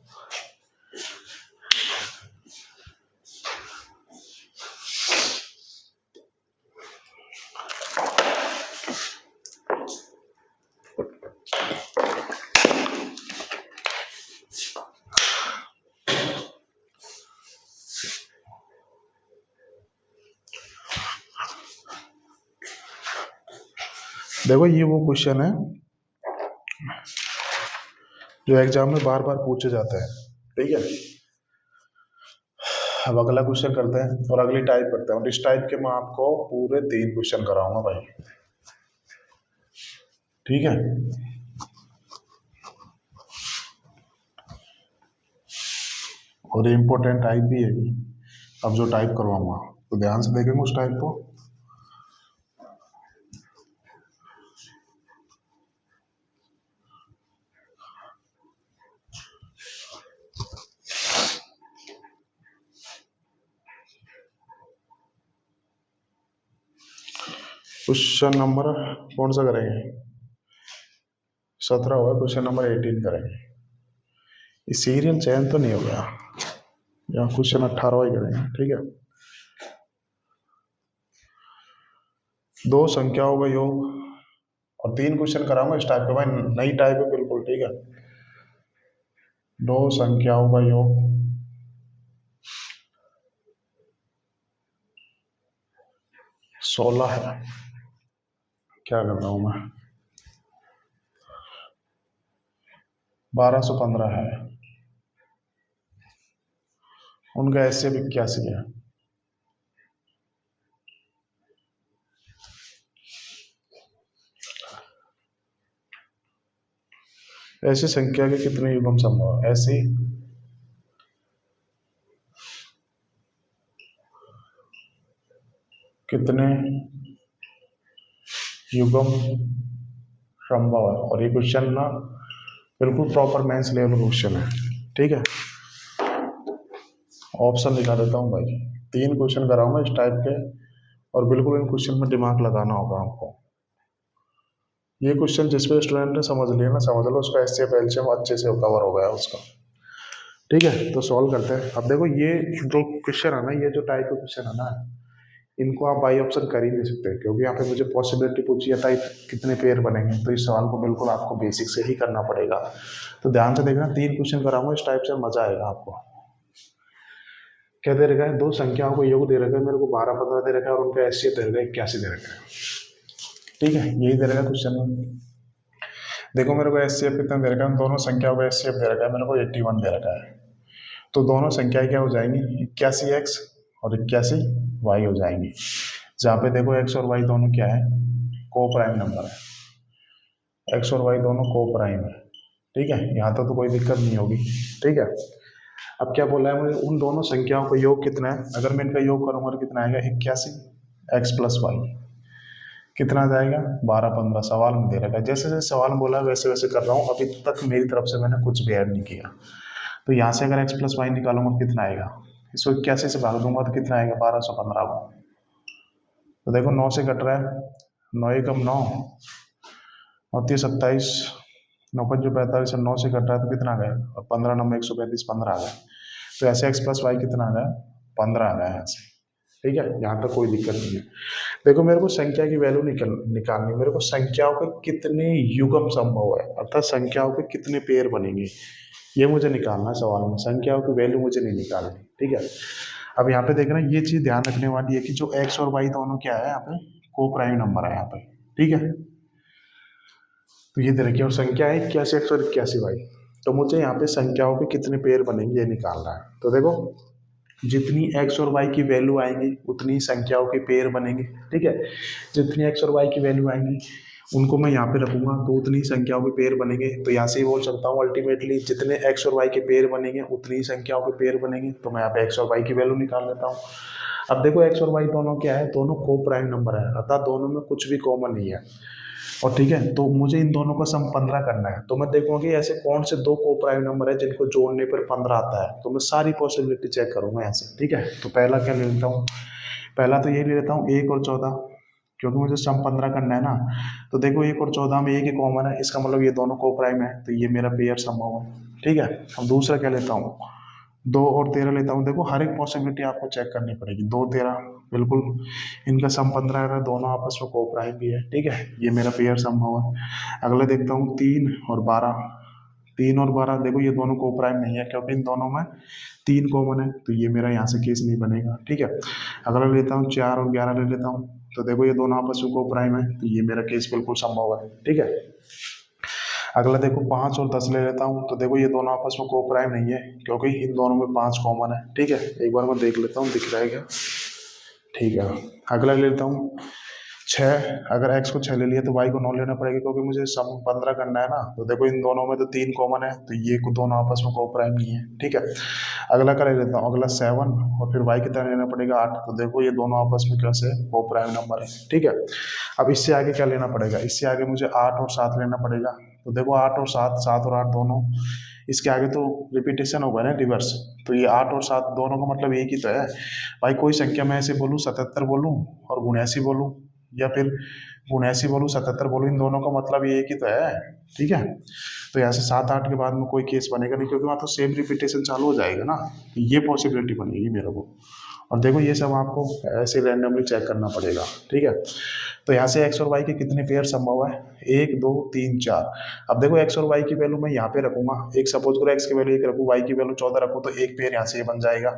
देखो ये वो क्वेश्चन है जो एग्जाम में बार बार पूछे जाते हैं। ठीक है, अब अगला क्वेश्चन करते हैं और अगली टाइप करते हैं, और इस टाइप के मैं आपको पूरे 3 क्वेश्चन कराऊंगा भाई। ठीक है, और ये इंपॉर्टेंट टाइप भी है। अब जो टाइप करवाऊंगा तो ध्यान से देखेंगे उस टाइप को। क्वेश्चन नंबर कौन सा करेंगे, 17 होगा, क्वेश्चन नंबर 18 करेंगे। ये सीरियल चयन तो नहीं हो गया, या क्वेश्चन 18 ही करेंगे। ठीक है, 2 संख्याओं का योग, और 3 क्वेश्चन कराऊंगा इस टाइप का भाई, नई टाइप है बिल्कुल। ठीक है, 2 संख्याओं का योग 16 है, क्या कर रहा हूं मैं, 1215 है, उनका ऐसे 81 है। ऐसी संख्या के कितने युग्म संभव है, ऐसी कितने युग्म संभव है। और ये क्वेश्चन ना बिल्कुल प्रॉपर मेंस लेवल क्वेश्चन है, ठीक है। ऑप्शन दिखा देता हूँ भाई, 3 क्वेश्चन कराऊंगा इस टाइप के, और बिल्कुल इन क्वेश्चन में दिमाग लगाना होगा आपको। ये क्वेश्चन जिस पे स्टूडेंट ने समझ लिया ना, समझ लो उसका एचसीएफ एलसीएम अच्छे से कवर हो गया उसका, ठीक है। तो सॉल्व करते हैं। अब देखो ये जो क्वेश्चन है ना, ये जो टाइप के क्वेश्चन है ना, इनको आप बाई ऑप्शन कर ही नहीं सकते, क्योंकि यहाँ पे मुझे पॉसिबिलिटी पूछी है टाइप कितने पेयर बनेंगे, तो इस सवाल को बिल्कुल आपको बेसिक से ही करना पड़ेगा। तो ध्यान से देखना, 3 क्वेश्चन कराऊंगा इस टाइप से, मजा आएगा आपको। क्या दे रखा है, 2 संख्याओं को योग दे रखा है मेरे को, 12 15 दे रखा है, और उनका एचसीएफ दे रखा है 81 दे रखा है, ठीक है। यही दे रखा है क्वेश्चन में। देखो मेरे को एचसीएफ कितना दे रखा है, दोनों संख्याओं का एचसीएफ दे रखा है मेरे को 81 दे रखा है। तो दोनों संख्याएं क्या हो जाएंगी, 81x और 81y हो जाएंगी, जहाँ पे देखो x और y दोनों क्या है, को प्राइम नंबर है, x और y दोनों को प्राइम है, ठीक है। यहाँ तक तो कोई दिक्कत नहीं होगी, ठीक है। अब क्या बोला है मुझे, उन दोनों संख्याओं का योग कितना है, अगर मैं इनका योग करूंगा तो कितना आएगा, 81x प्लस वाई, कितना आ जाएगा 12 15। सवाल में दे रखा है, जैसे जैसे सवाल में बोला है वैसे वैसे कर रहा हूँ, अभी तक मेरी तरफ से मैंने कुछ भी ऐड नहीं किया। तो यहाँ से अगर x प्लस वाई निकालूंगा तो कितना आएगा, इसको 81 से भाग दूंगा तो कितना आएगा 1215 को। तो देखो 9 से कट रहा है, 9 एकम 9, 9 तीस 27, 9 पंचो 45, 9 से कट रहा है तो कितना आ गया, और 15 9 135, 15 आ गया। तो ऐसे एक्स प्लस वाई कितना आ गया, 15 आ गया यहाँ से, ठीक है। यहाँ तक कोई दिक्कत नहीं है। देखो मेरे को संख्या की वैल्यू निकालनी, मेरे को संख्याओं के कितने युग्म संभव है, अर्थात संख्याओं के कितने पेयर बनेंगे, ये मुझे निकालना है सवाल में, संख्याओं की वैल्यू मुझे नहीं निकालनी, ठीक है। अब यहाँ पे देखना, ये चीज ध्यान रखने वाली है कि जो एक्स और वाई दोनों क्या है यहाँ पे, को प्राइम नंबर है यहाँ पे, ठीक है। तो ये दे रखी है, और संख्या है 81x और 81y। तो मुझे यहाँ पे संख्याओं के कितने पेयर बनेंगे ये निकालना है। तो देखो जितनी x और y की वैल्यू आएंगी उतनी संख्याओं के पेयर बनेंगे, ठीक है। जितनी x और y की वैल्यू आएंगी उनको मैं यहाँ पे रखूंगा तो उतनी संख्याओं के पेयर बनेंगे। तो यहाँ से ही बोल सकता हूँ अल्टीमेटली जितने x और y के पेयर बनेंगे उतनी संख्याओं के पेयर बनेंगे। तो मैं यहाँ पे x और y की वैल्यू निकाल लेता हूँ। अब देखो x और y दोनों क्या है, दोनों को प्राइम नंबर है, अर्थात दोनों में कुछ भी कॉमन नहीं है, और ठीक है। तो मुझे इन दोनों का सम 15 करना है। तो मैं देखूंगा कि ऐसे कौन से 2 को प्राइम नंबर है जिनको जोड़ने पर 15 आता है। तो मैं सारी पॉसिबिलिटी चेक करूंगा यहाँ से, ठीक है। तो पहला क्या ले लेता हूँ, पहला तो ये ले लेता हूँ 1 और 14, क्योंकि मुझे सम 15 करना है ना। तो देखो 1 और 14 में एक ही कॉमन है, इसका मतलब ये दोनों को प्राइम है, तो ये मेरा पेयर संभव है, ठीक है। अब दूसरा क्या लेता हूँ, 2 और 13 लेता हूँ। देखो हर एक पॉसिबिलिटी आपको चेक करनी पड़ेगी। 2 13 बिल्कुल, इनका सम 15 है, दोनों आपस में को प्राइम भी है, ठीक है। ये मेरा पेयर संभव है। अगला देखता हूँ 3 और 12, 3 और 12 देखो ये दोनों को प्राइम नहीं है, क्योंकि इन दोनों में 3 कॉमन है, तो ये मेरा यहाँ से केस नहीं बनेगा, ठीक है। अगला लेता हूँ 4 और 11 ले लेता हूँ। तो देखो ये दोनों आपस में को प्राइम है, तो ये मेरा केस बिल्कुल संभव है, ठीक है। अगला देखो 5 और 10 ले लेता हूँ। तो देखो ये दोनों आपस में को प्राइम नहीं है, क्योंकि इन दोनों में 5 कॉमन है, ठीक है। एक बार मैं देख लेता हूँ दिख रहा है क्या, ठीक है। अगला ले लेता हूँ 6, अगर x को 6 ले लिया तो y को 9 लेना पड़ेगा, क्योंकि मुझे सम 15 करना है ना। तो देखो इन दोनों में तो 3 कॉमन है, तो ये दोनों आपस में को प्राइम नहीं है, ठीक है। अगला का ले लेता हूँ, अगला 7 और फिर y कितना लेना पड़ेगा 8। तो देखो ये दोनों आपस में कैसे को प्राइम नंबर है, ठीक है। अब इससे आगे क्या लेना पड़ेगा, इससे आगे मुझे 8 और 7 लेना पड़ेगा। तो देखो 8 और 7, 7 और 8 दोनों, इसके आगे तो रिपीटेशन होगा ना रिवर्स। तो ये 8 और 7 दोनों का मतलब एक ही तो है भाई। कोई संख्या मैं ऐसे बोलूँ 77 बोलूँ और 79 बोलूँ, या फिर 79 बोलूँ 77 बोलूँ, इन दोनों का मतलब ये एक ही तो है, ठीक है। तो यहाँ से 7 8 के बाद में कोई केस बनेगा नहीं, क्योंकि वहाँ तो सेम रिपीटेशन चालू हो जाएगा ना। ये पॉसिबिलिटी बनेगी मेरे को। और देखो ये सब आपको ऐसे रैंडमली चेक करना पड़ेगा, ठीक है। तो यहाँ से x और y के कितने पेयर संभव है, 1 2 3 4। अब देखो x और y की वैल्यू मैं यहाँ पे रखूंगा, एक सपोज करो x की वैल्यू 1 रखूँ, y की वैल्यू 14 रखूँ, तो एक पेयर यहाँ से ये बन जाएगा।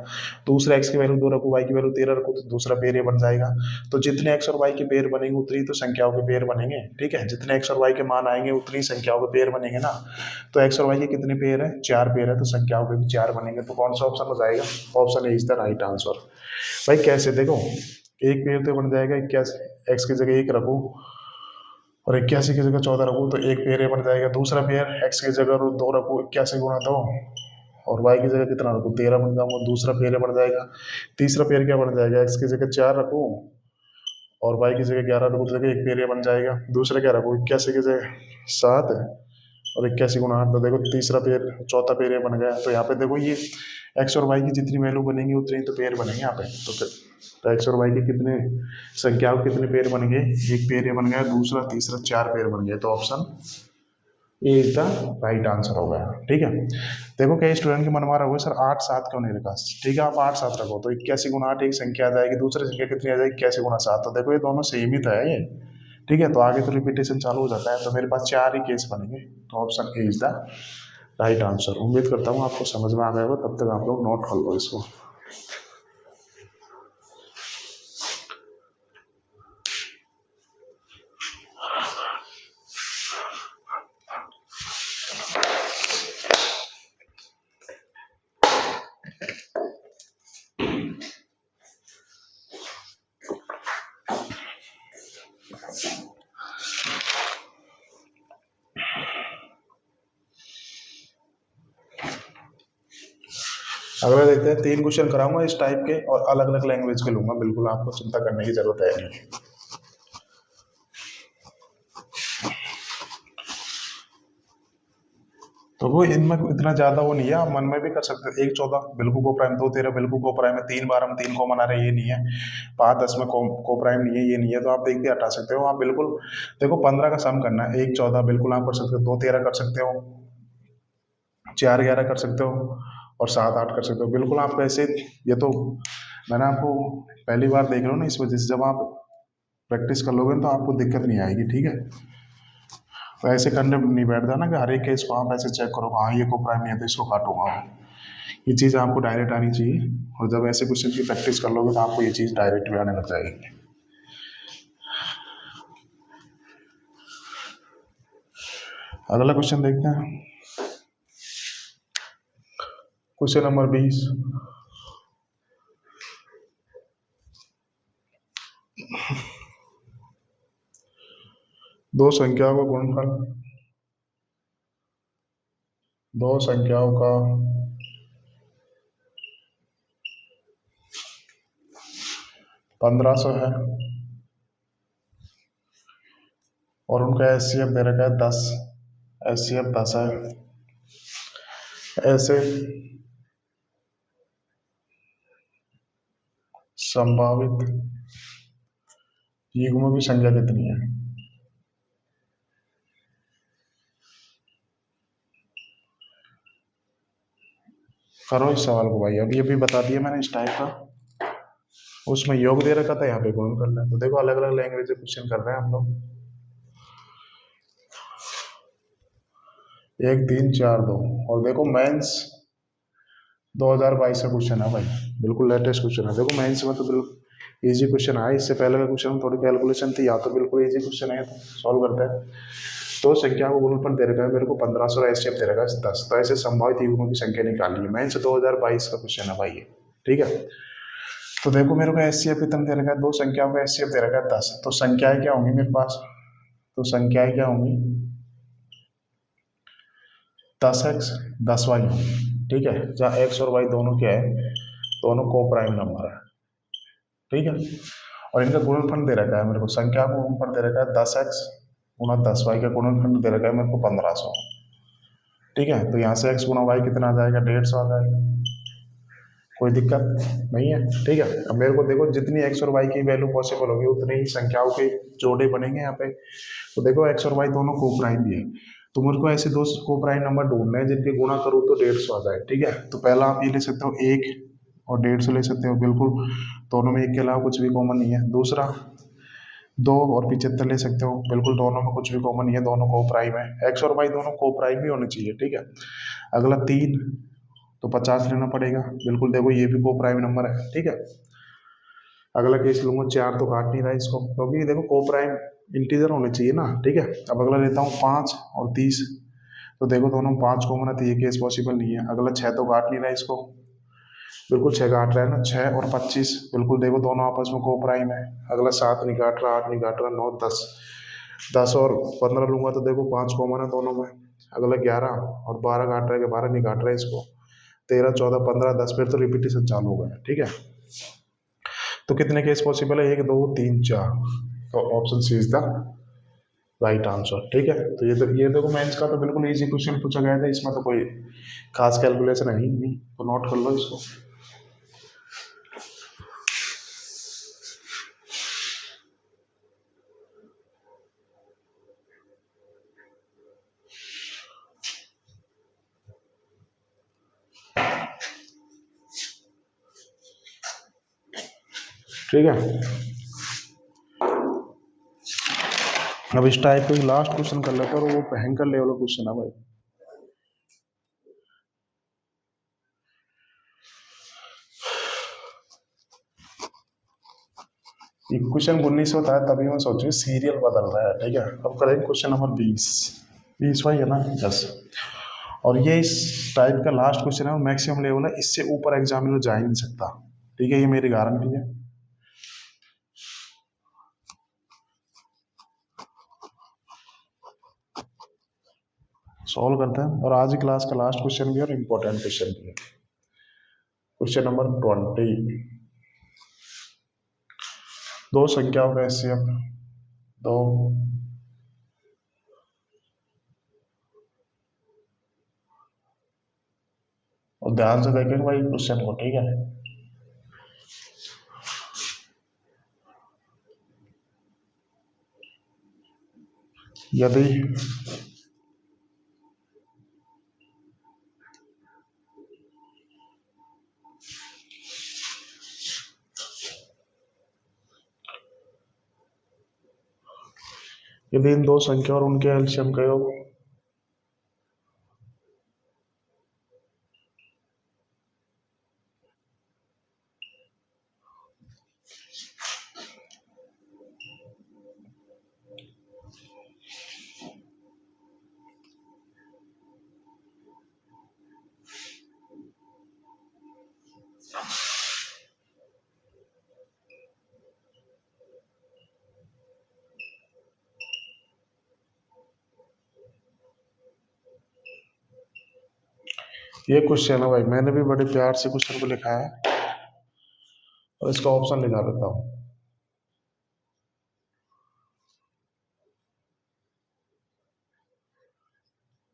दूसरा x की वैल्यू 2 रखूँ, y की वैल्यू 13 रखूँ, तो दूसरा पेयर ये बन जाएगा। तो जितने x और y के पेयर बनेंगे उतनी तो संख्याओं के पेयर बनेंगे, ठीक है। जितने x और y के मान आएंगे उतनी संख्याओं के पेयर बनेंगे ना। तो x और y के कितने पेयर है, 4 पेयर है, तो संख्याओं के भी 4 बनेंगे। तो कौन सा ऑप्शन हो जाएगा, option A is the right answer. भाई कैसे, देखो एक पेयर तो बन जाएगा 81, एक्स की जगह 1 रखूँ और 81 की जगह 14 रखूँ, तो एक पेयर ये बन जाएगा। दूसरा पेयर एक्स की जगह 2 रखूँ, 81 गुणा 2, और वाई की जगह कितना रखूँ 13 बन जाऊँगा, दूसरा पेयर बन जाएगा। तीसरा पेयर क्या बन जाएगा, एक्स की जगह 4 रखूँ और y की जगह 11 रखो तो देखो एक पेड़ ये बन जाएगा। दूसरा क्या रखो, 81 की जगह 7 है और 81 गुना 8, तो देखो तीसरा पेड़, चौथा पेड़ ये बन गया। तो यहाँ पे देखो ये x और y की जितनी वैल्यू बनेंगी उतने ही तो पेड़ बनेंगे यहाँ पे। तो फिर तो x और y के कितने संख्याओं के कितने पेड़ बन गए, एक पेड़ ये बन गया, दूसरा तीसरा 4 पेड़ बन गए। तो option A is the right answer हो गया। ठीक है, देखो कई स्टूडेंट के मन में आ रहा होगा सर 8 7 क्यों नहीं रखा। ठीक है, आप 8 7 रखो तो 81 गुना 8 एक संख्या आ जाएगी, दूसरी संख्या कितनी आ जाएगी 81 गुना 7। तो देखो ये दोनों सेम ही तो है ये। ठीक है, तो आगे तो रिपीटेशन चालू हो जाता है। तो मेरे पास 4 ही केस बनेंगे। तो option A is the right answer. उम्मीद करता हूँ आपको समझ में आ गया होगा। तब तक आप लोग नोट कर लो इसको। अगला देखते हैं, 3 क्वेश्चन कराऊंगा इस टाइप के और अलग अलग लैंग्वेज के लूंगा। बिल्कुल आपको चिंता करने की जरूरत है नहीं। तो वो इनमें इतना ज्यादा वो नहीं है, आप मन में भी कर सकते हैं। 1 14 बिल्कुल को प्राइम, 2 13 बिल्कुल को प्राइम है, 3 12 में 3 को मना रहे ये नहीं है, 5 10 में को प्राइम नहीं है ये नहीं है। तो आप देख के हटा सकते हो। आप बिल्कुल देखो 15 का सम करना है, 1 14 बिल्कुल आप कर सकते हो, 2 13 कर सकते हो, 4 11 कर सकते हो और 7 8 कर सकते हो। बिल्कुल आप ऐसे, ये तो मैंने आपको पहली बार देख रहा हूँ ना, इस वजह से जब आप प्रैक्टिस कर लोगे तो आपको दिक्कत नहीं आएगी। ठीक है, तो ऐसे करने नहीं बैठ जाना कि हर एक केस को आप ऐसे चेक करो, हाँ ये को प्राइम नहीं है तो इसको काटूंगा। ये चीज़ आपको डायरेक्ट आनी चाहिए, और जब ऐसे क्वेश्चन की प्रैक्टिस कर लोगे तो आपको ये चीज़ डायरेक्ट भी आने लग जाएगी। अगला क्वेश्चन देखते हैं, क्वेश्चन नंबर 20। दो संख्याओं का गुणनफल, दो संख्याओं का 1500 है और उनका एचसीएफ दे रखा है 10, एचसीएफ 10 है। ऐसे संभावित युग्मों की संख्या कितनी है। करो इस सवाल को भाई। अब ये भी बता दिया मैंने इस टाइप का, उसमें योग दे रखा था, यहाँ पे गुण करना है। तो देखो अलग अलग लैंग्वेज से क्वेश्चन कर रहे हैं हम लोग। 1 3 4 2 और देखो मेंस 2022 का क्वेश्चन है भाई, बिल्कुल लेटेस्ट क्वेश्चन है। देखो मेंस में तो बिल्कुल इजी क्वेश्चन है, इससे पहले का क्वेश्चन थोड़ी कैलकुलेशन थी, या तो बिल्कुल इजी क्वेश्चन है। तो सॉल्व करते हैं। तो संख्या को गुणनफल दे रखा है मेरे को 1500 और एचसीएफ दे रखा है 10। तो ऐसे संभावित युग्मों की संख्या निकालिए। मेंस 2022 का क्वेश्चन है भाई ये। ठीक है, तो देखो मेरे को एचसीएफ कितना दे रखा है, दो संख्याओं का एचसीएफ दे रखा है 10। तो संख्याएं क्या होंगी मेरे पास, तो संख्याएं क्या होंगी 10x 10y। ठीक है, जहाँ x और y दोनों क्या है, दोनों को प्राइम नंबर है। ठीक है, और इनका गुणनफल दे रखा है मेरे को, संख्या को गुणनफल दे रखा है 10x गुना 10y का गुणनफल दे रखा है मेरे को 1500। ठीक है, तो यहाँ से x गुना y कितना आ जाएगा, 150 आ जाएगा। कोई दिक्कत नहीं है। ठीक है, अब मेरे को देखो जितनी x और y की वैल्यू पॉसिबल होगी उतनी ही संख्याओं के जोड़े बनेंगे यहाँ पे। तो देखो x और y दोनों को प्राइम भी है, तो मुझको ऐसे दो को प्राइम नंबर ढूंढने हैं जिनके गुणा करूँ तो 150 आ जाए। ठीक है, तो पहला आप ये ले सकते हो 1 और 150 ले सकते हो, बिल्कुल दोनों में एक के अलावा कुछ भी कॉमन नहीं है। दूसरा 2 और 75 ले सकते हो, बिल्कुल दोनों में कुछ भी कॉमन नहीं है, दोनों को प्राइम है। एक्स और वाई दोनों को प्राइम भी होने चाहिए। ठीक है, अगला 3 तो 50 लेना पड़ेगा, बिल्कुल देखो ये भी को प्राइम नंबर है। ठीक है, अगला केस लूंगा 4 तो काट नहीं रहा इसको, क्योंकि देखो को प्राइम इंटीजर होने चाहिए ना। ठीक है, अब अगला लेता हूँ 5 और 30, तो देखो दोनों 5 कॉमन है तो ये केस पॉसिबल नहीं है। अगला 6 तो काट नहीं रहा इसको, बिल्कुल 6 काट रहा है ना, 6 और 25 बिल्कुल देखो दोनों आपस में को प्राइम है। अगला 7 नहीं काट रहा, 8 नहीं काट रहा, 9 10, 10 और 15 लूंगा तो देखो 5 कॉमन है दोनों में। अगला 11 और 12 काट रहा है, 12 नहीं काट रहा है इसको, 13 14 15 10, फिर तो रिपीटेशन चालू हो गया। ठीक है, तो कितने केस पॉसिबल है, 1 2 3 4, तो option C is the right answer. ठीक है, तो ये देखो मेंस का तो बिल्कुल इजी क्वेश्चन पूछा गया था, इसमें तो कोई खास कैलकुलेशन है ही नहीं, तो नोट कर लो इसको। ठीक है, अब इस टाइप का लास्ट क्वेश्चन कर लेते हैं, और वो भयंकर लेवल का क्वेश्चन है भाई। क्वेश्चन 19 होता है, तभी मैं सोचू सीरियल बदल रहा है। ठीक है, अब करेंगे क्वेश्चन नंबर 20। 20 भाई है ना, 10। और ये इस टाइप का लास्ट क्वेश्चन है, मैक्सिमम लेवल है, इससे ऊपर एग्जामिनर जा ही नहीं सकता। ठीक है, ये मेरी गारंटी है। सॉल्व करते हैं, और आज ही क्लास का लास्ट क्वेश्चन भी है और इम्पोर्टेंट क्वेश्चन भी है। Question number 20। दो संख्याओं का एचसीएफ, दो और ध्यान से देखेंगे भाई क्वेश्चन को। ठीक है, यदि इन दो संख्या और उनके एलसीएम का योग ये क्वेश्चन है भाई, मैंने भी बड़े प्यार से क्वेश्चन को लिखा है, और इसका ऑप्शन लिखा देता हूँ।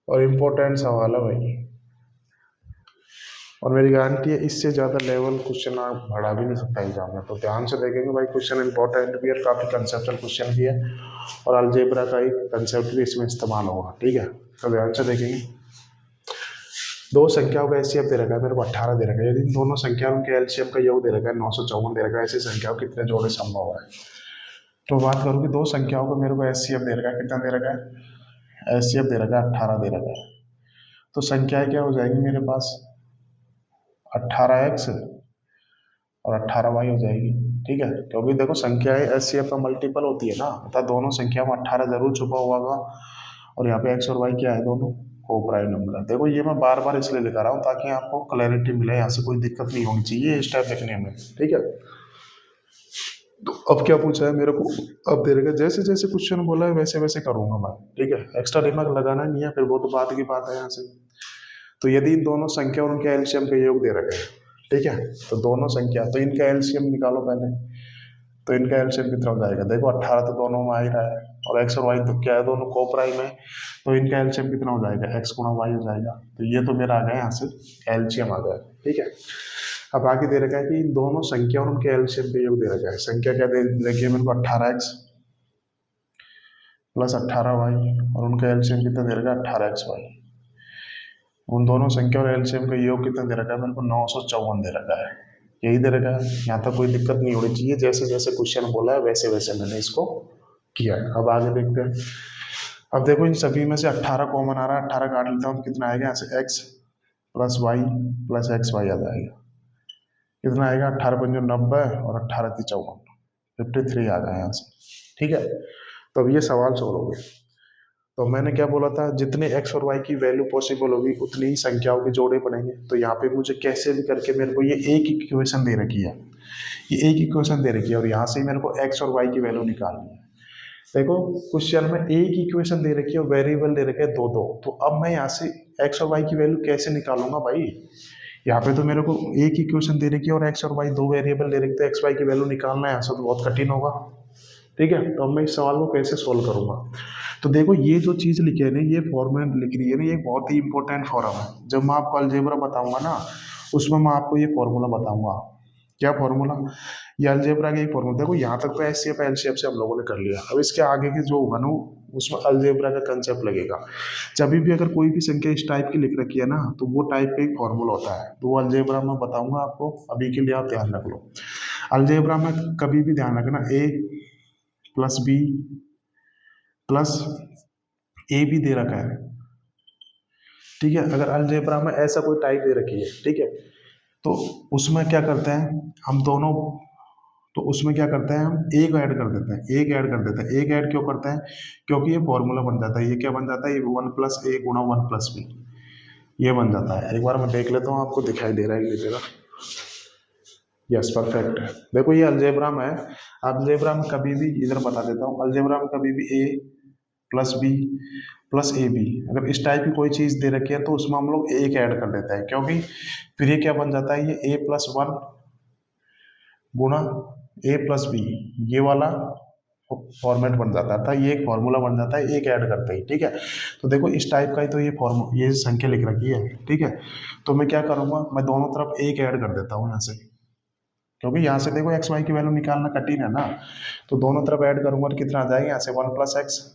और इम्पोर्टेंट सवाल है भाई, और मेरी गारंटी है इससे ज़्यादा लेवल क्वेश्चन आप बढ़ा भी नहीं सकता एग्जाम में। तो ध्यान से देखेंगे भाई, क्वेश्चन इंपॉर्टेंट भी है, काफ़ी कंसेप्चुअल क्वेश्चन भी है, और अलजेब्रा का एक कंसेप्ट भी इसमें इस्तेमाल होगा। ठीक है, तो ध्यान से देखेंगे। दो संख्याओं का एचसीएफ दे रखा है मेरे को 18 दे रखा है, यदि दोनों संख्याओं के एलसीएम का योग दे रखा है 954 दे रखा है, ऐसी संख्याओं कितने जोड़े संभव है। तो बात करूँ कि दो संख्याओं को मेरे को एचसीएफ दे रखा है, कितना दे रखा है, एचसीएफ दे रखा है 18 दे रखा है। तो संख्याएं क्या हो जाएगी मेरे पास, 18x और 18y हो जाएगी। ठीक है, क्योंकि देखो संख्याएं एचसीएफ का मल्टीपल होती है ना, अर्थात दोनों संख्या में 18 जरूर छुपा हुआ होगा, और यहाँ पे x और y क्या है, दोनों को प्राइम नंबर है। देखो ये मैं बार बार इसलिए दिखा रहा हूँ ताकि आपको क्लैरिटी मिले, यहाँ से कोई दिक्कत नहीं होनी चाहिए इस टाइप लिखने में। ठीक है, तो अब क्या पूछा है मेरे को, अब दे रखा जैसे जैसे क्वेश्चन बोला है वैसे वैसे करूंगा मैं। ठीक है, एक्स्ट्रा दिमाग लगाना नहीं है, फिर वो तो बात की बात है यहाँ से। तो यदि इन दोनों संख्या और उनके एलसीएम का योग दे रखे हैं, ठीक है, तो दोनों संख्या, तो इनका एलसीएम निकालो पहले। तो इनका एलसीएम कितना हो जाएगा, देखो 18 तो दोनों में आ ही रहा है, और एक्स और वाई तो क्या है, दोनों को प्राइम है, तो इनका एलसीएम कितना हो जाएगा, एक्स गुणा वाई हो जाएगा। तो ये तो मेरा आ गया यहाँ से एलसीएम आ गया। ठीक है, अब आगे दे रखा है कि इन दोनों संख्या और उनके एलसीएम का योग दे रखा है। संख्या क्या दे रखी है मेरे को, 18x प्लस 18y, और उनका एलसीएम कितना दे रखा है, 18xy। उन दोनों संख्या और एलसीएम का योग कितना दे रखा है मेरे को, 954 दे रखा है। यही दे रखा है, यहाँ तक कोई दिक्कत नहीं होनी चाहिए, जैसे जैसे क्वेश्चन बोला है वैसे वैसे मैंने इसको किया है। अब आगे देखते हैं। अब देखो इन सभी में से 18 कॉमन आ रहा है, 18 काट लेता हूँ तो कितना आएगा, यहाँ से x plus y plus x y आ जाएगा। कितना आएगा, 18 पंजो 90 और 18 × 54 53 आ गया यहाँ से। ठीक है, तो अब ये सवाल सोल्व हो गए। तो मैंने क्या बोला था, जितने x और y की वैल्यू पॉसिबल होगी उतनी ही संख्याओं के जोड़े पड़ेंगे। तो यहाँ पे मुझे कैसे भी करके मेरे को ये एक इक्वेशन दे रखी है, ये एक इक्वेशन दे रखी है, और यहाँ से मेरे को x और y की वैल्यू निकालनी है। देखो क्वेश्चन में एक इक्वेशन दे रखी है और वेरिएबल दे रखे हैं दो दो, तो अब मैं यहाँ से x और y की वैल्यू कैसे निकालूंगा भाई, यहाँ पे तो मेरे को एक इक्वेशन दे रखी है और एक्स और वाई दो वेरिएबल दे रखे, तो एक्स वाई की वैल्यू निकालना है, ऐसा तो बहुत कठिन होगा। ठीक है, तो अब मैं इस सवाल को कैसे सोल्व करूंगा। तो देखो ये जो चीज लिखी है ना, ये फॉर्मूला लिख रही है ना, ये बहुत ही इंपॉर्टेंट फॉर्म है। जब मैं आपको अलजेब्रा बताऊंगा ना, उसमें मैं आपको ये फॉर्मूला बताऊंगा। क्या फॉर्मूला? ये अलजेब्रा का एक फॉर्मूला। देखो यहाँ तक तो एस शेप एल शेप से हम लोगों ने कर लिया, अब इसके आगे के जो होगा ना, उसमें अलजेब्रा का कंसेप्ट लगेगा। जब भी अगर कोई भी संख्या इस टाइप की लिख रखी है ना, तो वो टाइप का एक फॉर्मूला होता है, तो वो अलजेब्रा में बताऊंगा आपको, अभी के लिए आप ध्यान रख लो। अलजेब्रा में कभी भी ध्यान रखना, ए प्लस बी प्लस ए भी दे रखा है, ठीक है। अगर अलजेब्रा में ऐसा कोई टाइप दे रखी है, ठीक है, तो उसमें क्या करते हैं हम दोनों, तो उसमें क्या करते हैं हम एक ऐड कर देते हैं, एक ऐड कर देते हैं। एक ऐड क्यों करते हैं? क्योंकि ये फॉर्मूला बन जाता है। ये क्या बन जाता है? ये वन प्लस ए गुणा वन प्लस बी, ये बन जाता है। एक बार मैं देख लेता हूँ, आपको दिखाई दे रहा है कि नहीं दे रहा? यस, परफेक्ट है। देखो ये अलजेब्रा में है। अलजेब्रा में कभी भी, इधर बता देता हूँ, अलजेब्रा में कभी भी a plus b plus a b, अगर इस टाइप की कोई चीज़ दे रखी है तो उसमें हम लोग एक ऐड कर देते हैं, क्योंकि फिर ये क्या बन जाता है, ये ए प्लस वन गुणा ए प्लस बी, ये वाला फॉर्मेट बन जाता था। ये एक फॉर्मूला बन जाता है एक ऐड करते ही, ठीक है। तो देखो इस टाइप का ही तो ये संख्या लिख रखी है, ठीक है। तो मैं क्या करूंगा, मैं दोनों तरफ एक ऐड कर देता हूँ यहाँ से, क्योंकि यहाँ से देखो एक्स वाई की वैल्यू निकालना कठिन है ना। तो दोनों तरफ ऐड करूंगा तो कितना आ जाएगा, यहाँ से वन प्लस एक्स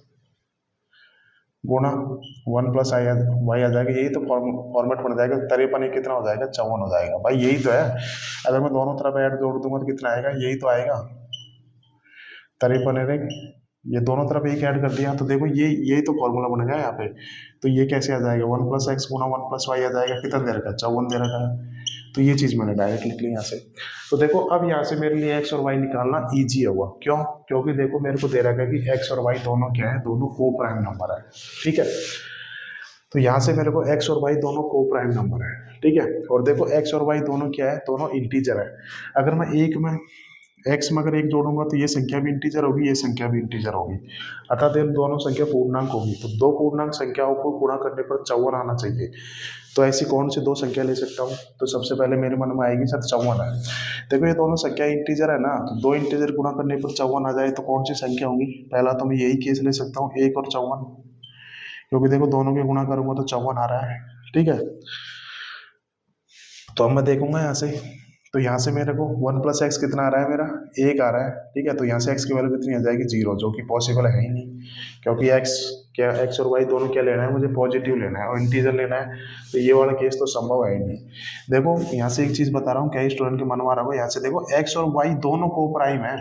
गुणा वन प्लस आई वाई आ जाएगा। यही तो फॉर्मेट बन जाएगा। 53 कितना हो जाएगा, 54 हो जाएगा। भाई यही तो है। अगर मैं दोनों तरफ ऐड जोड़ दूंगा तो कितना आएगा, यही तो आएगा 53। ये दोनों तरफ एक ऐड कर दिया, तो देखो यही तो फॉर्मूला बन गया यहाँ पे। तो ये कैसे आ जाएगा, वन प्लस एक्स गुणा वन प्लस वाई आ जाएगा। कितना दे रखा है, 54 दे रखा है। तो ये चीज़ मैंने डायरेक्ट लिख ली यहाँ से। तो देखो अब यहाँ से मेरे लिए एक्स और वाई निकालना ईजी हुआ। क्यों? क्योंकि देखो मेरे को दे रखा है कि एक्स और वाई दोनों क्या है, दोनों को प्राइम नंबर है, ठीक है। तो यहाँ से मेरे को एक्स और वाई दोनों को प्राइम नंबर है, ठीक है। और देखो एक्स और वाई दोनों क्या है, दोनों इंटीजर है। अगर मैं एक में एक्स में अगर एक जोड़ूंगा तो ये संख्या भी इंटीजर होगी, ये संख्या भी इंटीजर होगी, अर्थात ये दोनों संख्या पूर्णांक होगी। तो दो पूर्णांक संख्याओं को गुणा करने पर 54 आना चाहिए। तो ऐसी कौन सी दो संख्या ले सकता हूँ? तो सबसे पहले मेरे मन में आएगी सर 54 है। देखो ये दोनों संख्या इंटीजर है ना, तो दो इंटीजर गुणा करने पर 54 आ जाए तो कौन सी संख्या होगी? पहला तो मैं यही केस ले सकता हूँ, 1 और 54, क्योंकि देखो दोनों के गुणा करूंगा तो 54 आ रहा है, ठीक है। तो अब मैं देखूंगा यहाँ से, तो यहाँ से मेरे को वन प्लस एक्स कितना आ रहा है, मेरा 1 आ रहा है, ठीक है। तो यहाँ से एक्स की वैल्यू कितनी आ जाएगी, 0, जो कि पॉसिबल है ही नहीं, क्योंकि एक्स और वाई दोनों क्या लेना है, मुझे पॉजिटिव लेना है और इंटीजर लेना है। तो ये वाला केस तो संभव है ही नहीं। देखो यहाँ से एक चीज़ बता रहा हूँ, क्या स्टूडेंट के मन में आ रहा होगा, यहाँ से देखो एक्स और वाई दोनों को प्राइम है,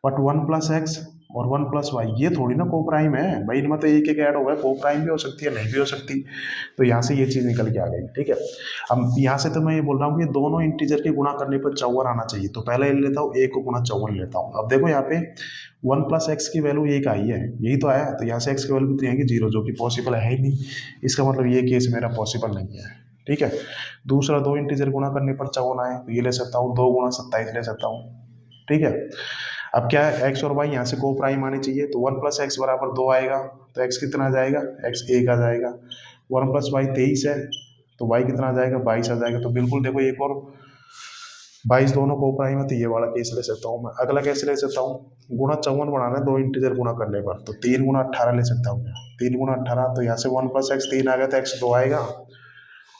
बट वन प्लस एक्स और वन प्लस वाई ये थोड़ी ना को प्राइम है भाई, इनमें तो एक एक ऐड होगा, को प्राइम भी हो सकती है, नहीं भी हो सकती। तो यहाँ से ये चीज़ निकल के आ गई, ठीक है। अब यहाँ से तो मैं ये बोल रहा हूँ कि दोनों इंटीजर के गुणा करने पर 54 आना चाहिए। तो पहले ये लेता हूँ, एक को गुणा 54 लेता हूँ। अब देखो यहाँ पे वन प्लस एक्स की वैल्यू एक आई है, यही तो आया। तो यहाँ से एक्स की वैल्यू कितनी आएगी, 0, जो कि पॉसिबल है ही नहीं। इसका मतलब ये केस मेरा पॉसिबल नहीं है, ठीक है। दूसरा, दो इंटीजर गुणा करने पर 54 आए, तो ये ले सकता हूँ, 2 गुणा 27 ले सकता हूँ, ठीक है। अब क्या है, एक्स और वाई यहाँ से को प्राइम आनी चाहिए, तो 1 प्लस एक्स बराबर 2 आएगा, तो एक्स कितना आ जाएगा, एक्स 1 आ जाएगा। 1 प्लस वाई 23 है, तो वाई कितना आ जाएगा, 22 आ जाएगा। तो बिल्कुल देखो एक और 22 दोनों को प्राइम है, तो ये वाला केस ले सकता हूँ मैं। अगला कैसे ले सकता हूँ, गुणा 54 बनाना है दो इंटीजर गुणा करने पर, तो 3 गुणा 18 ले सकता हूँ। 3 गुणा 18, तो यहाँ से 1 प्लस एक्स 3 आ गया, तो एक्स 2 आएगा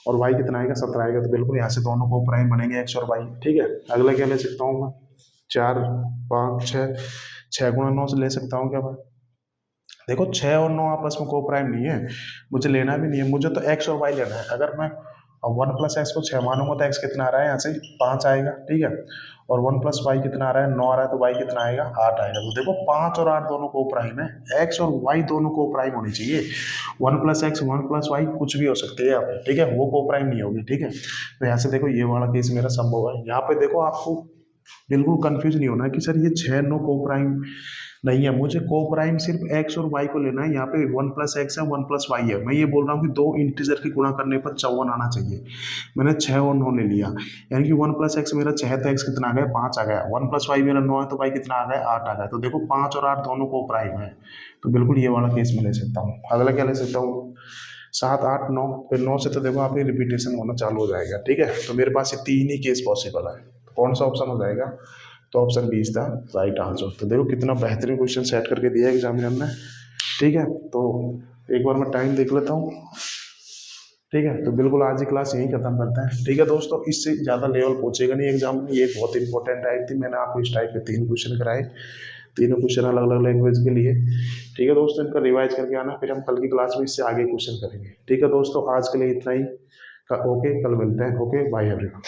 और वाई कितना आएगा, 17 आएगा। तो बिल्कुल यहाँ से दोनों को प्राइम बनेंगे, एक्स और वाई, ठीक है। अगला क्या ले सकता हूँ मैं, 4 5 6 गुणा 9 से ले सकता हूँ क्या मैं? देखो 6 और 9 आपस में को प्राइम नहीं है, मुझे लेना भी नहीं है, मुझे तो एक्स और वाई लेना है। अगर मैं 1 प्लस एक्स को 6 मानूंगा तो एक्स कितना आ रहा है, यहाँ से 5 आएगा, ठीक है। और 1 प्लस वाई कितना आ रहा है, 9 आ रहा है, तो वाई कितना आएगा, 8 आएगा। तो देखो 5 और 8 दोनों को प्राइम है, एक्स और वाई दोनों को प्राइम होनी चाहिए। 1 प्लस एक्स 1 प्लस वाई कुछ भी हो सकती है यहाँ पे, ठीक है, वो को प्राइम नहीं होगी, ठीक है। तो यहाँ से देखो ये वाला केस मेरा संभव है। यहाँ पे देखो आपको बिल्कुल कंफ्यूज नहीं होना कि सर ये 6 9 को प्राइम नहीं है, मुझे को प्राइम सिर्फ एक्स और वाई को लेना है। यहाँ पे 1 प्लस एक्स है, 1 प्लस वाई है। मैं ये बोल रहा हूँ कि दो इंटीजर की गुणा करने पर 54 आना चाहिए। मैंने 6 और 9 ले लिया, यानी कि 1 प्लस एक्स मेरा 6 है, तो एक्स कितना आ गया, 5 आ गया। 1 प्लस वाई मेरा 9 है, तो वाई कितना आ गया, 8 आ गया। तो देखो 5 और 8 दोनों को प्राइम है, तो बिल्कुल ये वाला केस मैं ले सकता हूँ। अगला क्या ले सकता हूँ, 7, 8, 9, फिर 9 से तो देखो आप ही रिपीटेशन होना चालू हो जाएगा। ठीक है, तो मेरे पास ये 3 ही केस पॉसिबल है। तो कौन सा ऑप्शन हो जाएगा? तो option B is the right answer. तो देखो कितना बेहतरीन क्वेश्चन सेट करके दिया है एग्जामिनर ने। ठीक है, तो एक बार मैं टाइम देख लेता हूँ। ठीक है, तो बिल्कुल आज की क्लास यहीं खत्म करते हैं। ठीक है दोस्तों, इससे ज़्यादा लेवल पूछेगा नहीं एग्जाम में। ये बहुत इंपॉर्टेंट आई थी, मैंने आपको इस टाइप के 3 क्वेश्चन कराए, तीनों क्वेश्चन अलग अलग लैंग्वेज के लिए। ठीक है दोस्तों, इनका रिवाइज करके आना, फिर हम कल की क्लास में इससे आगे क्वेश्चन करेंगे। ठीक है दोस्तों, आज के लिए इतना ही। ओके, कल मिलते हैं। Okay, bye everyone.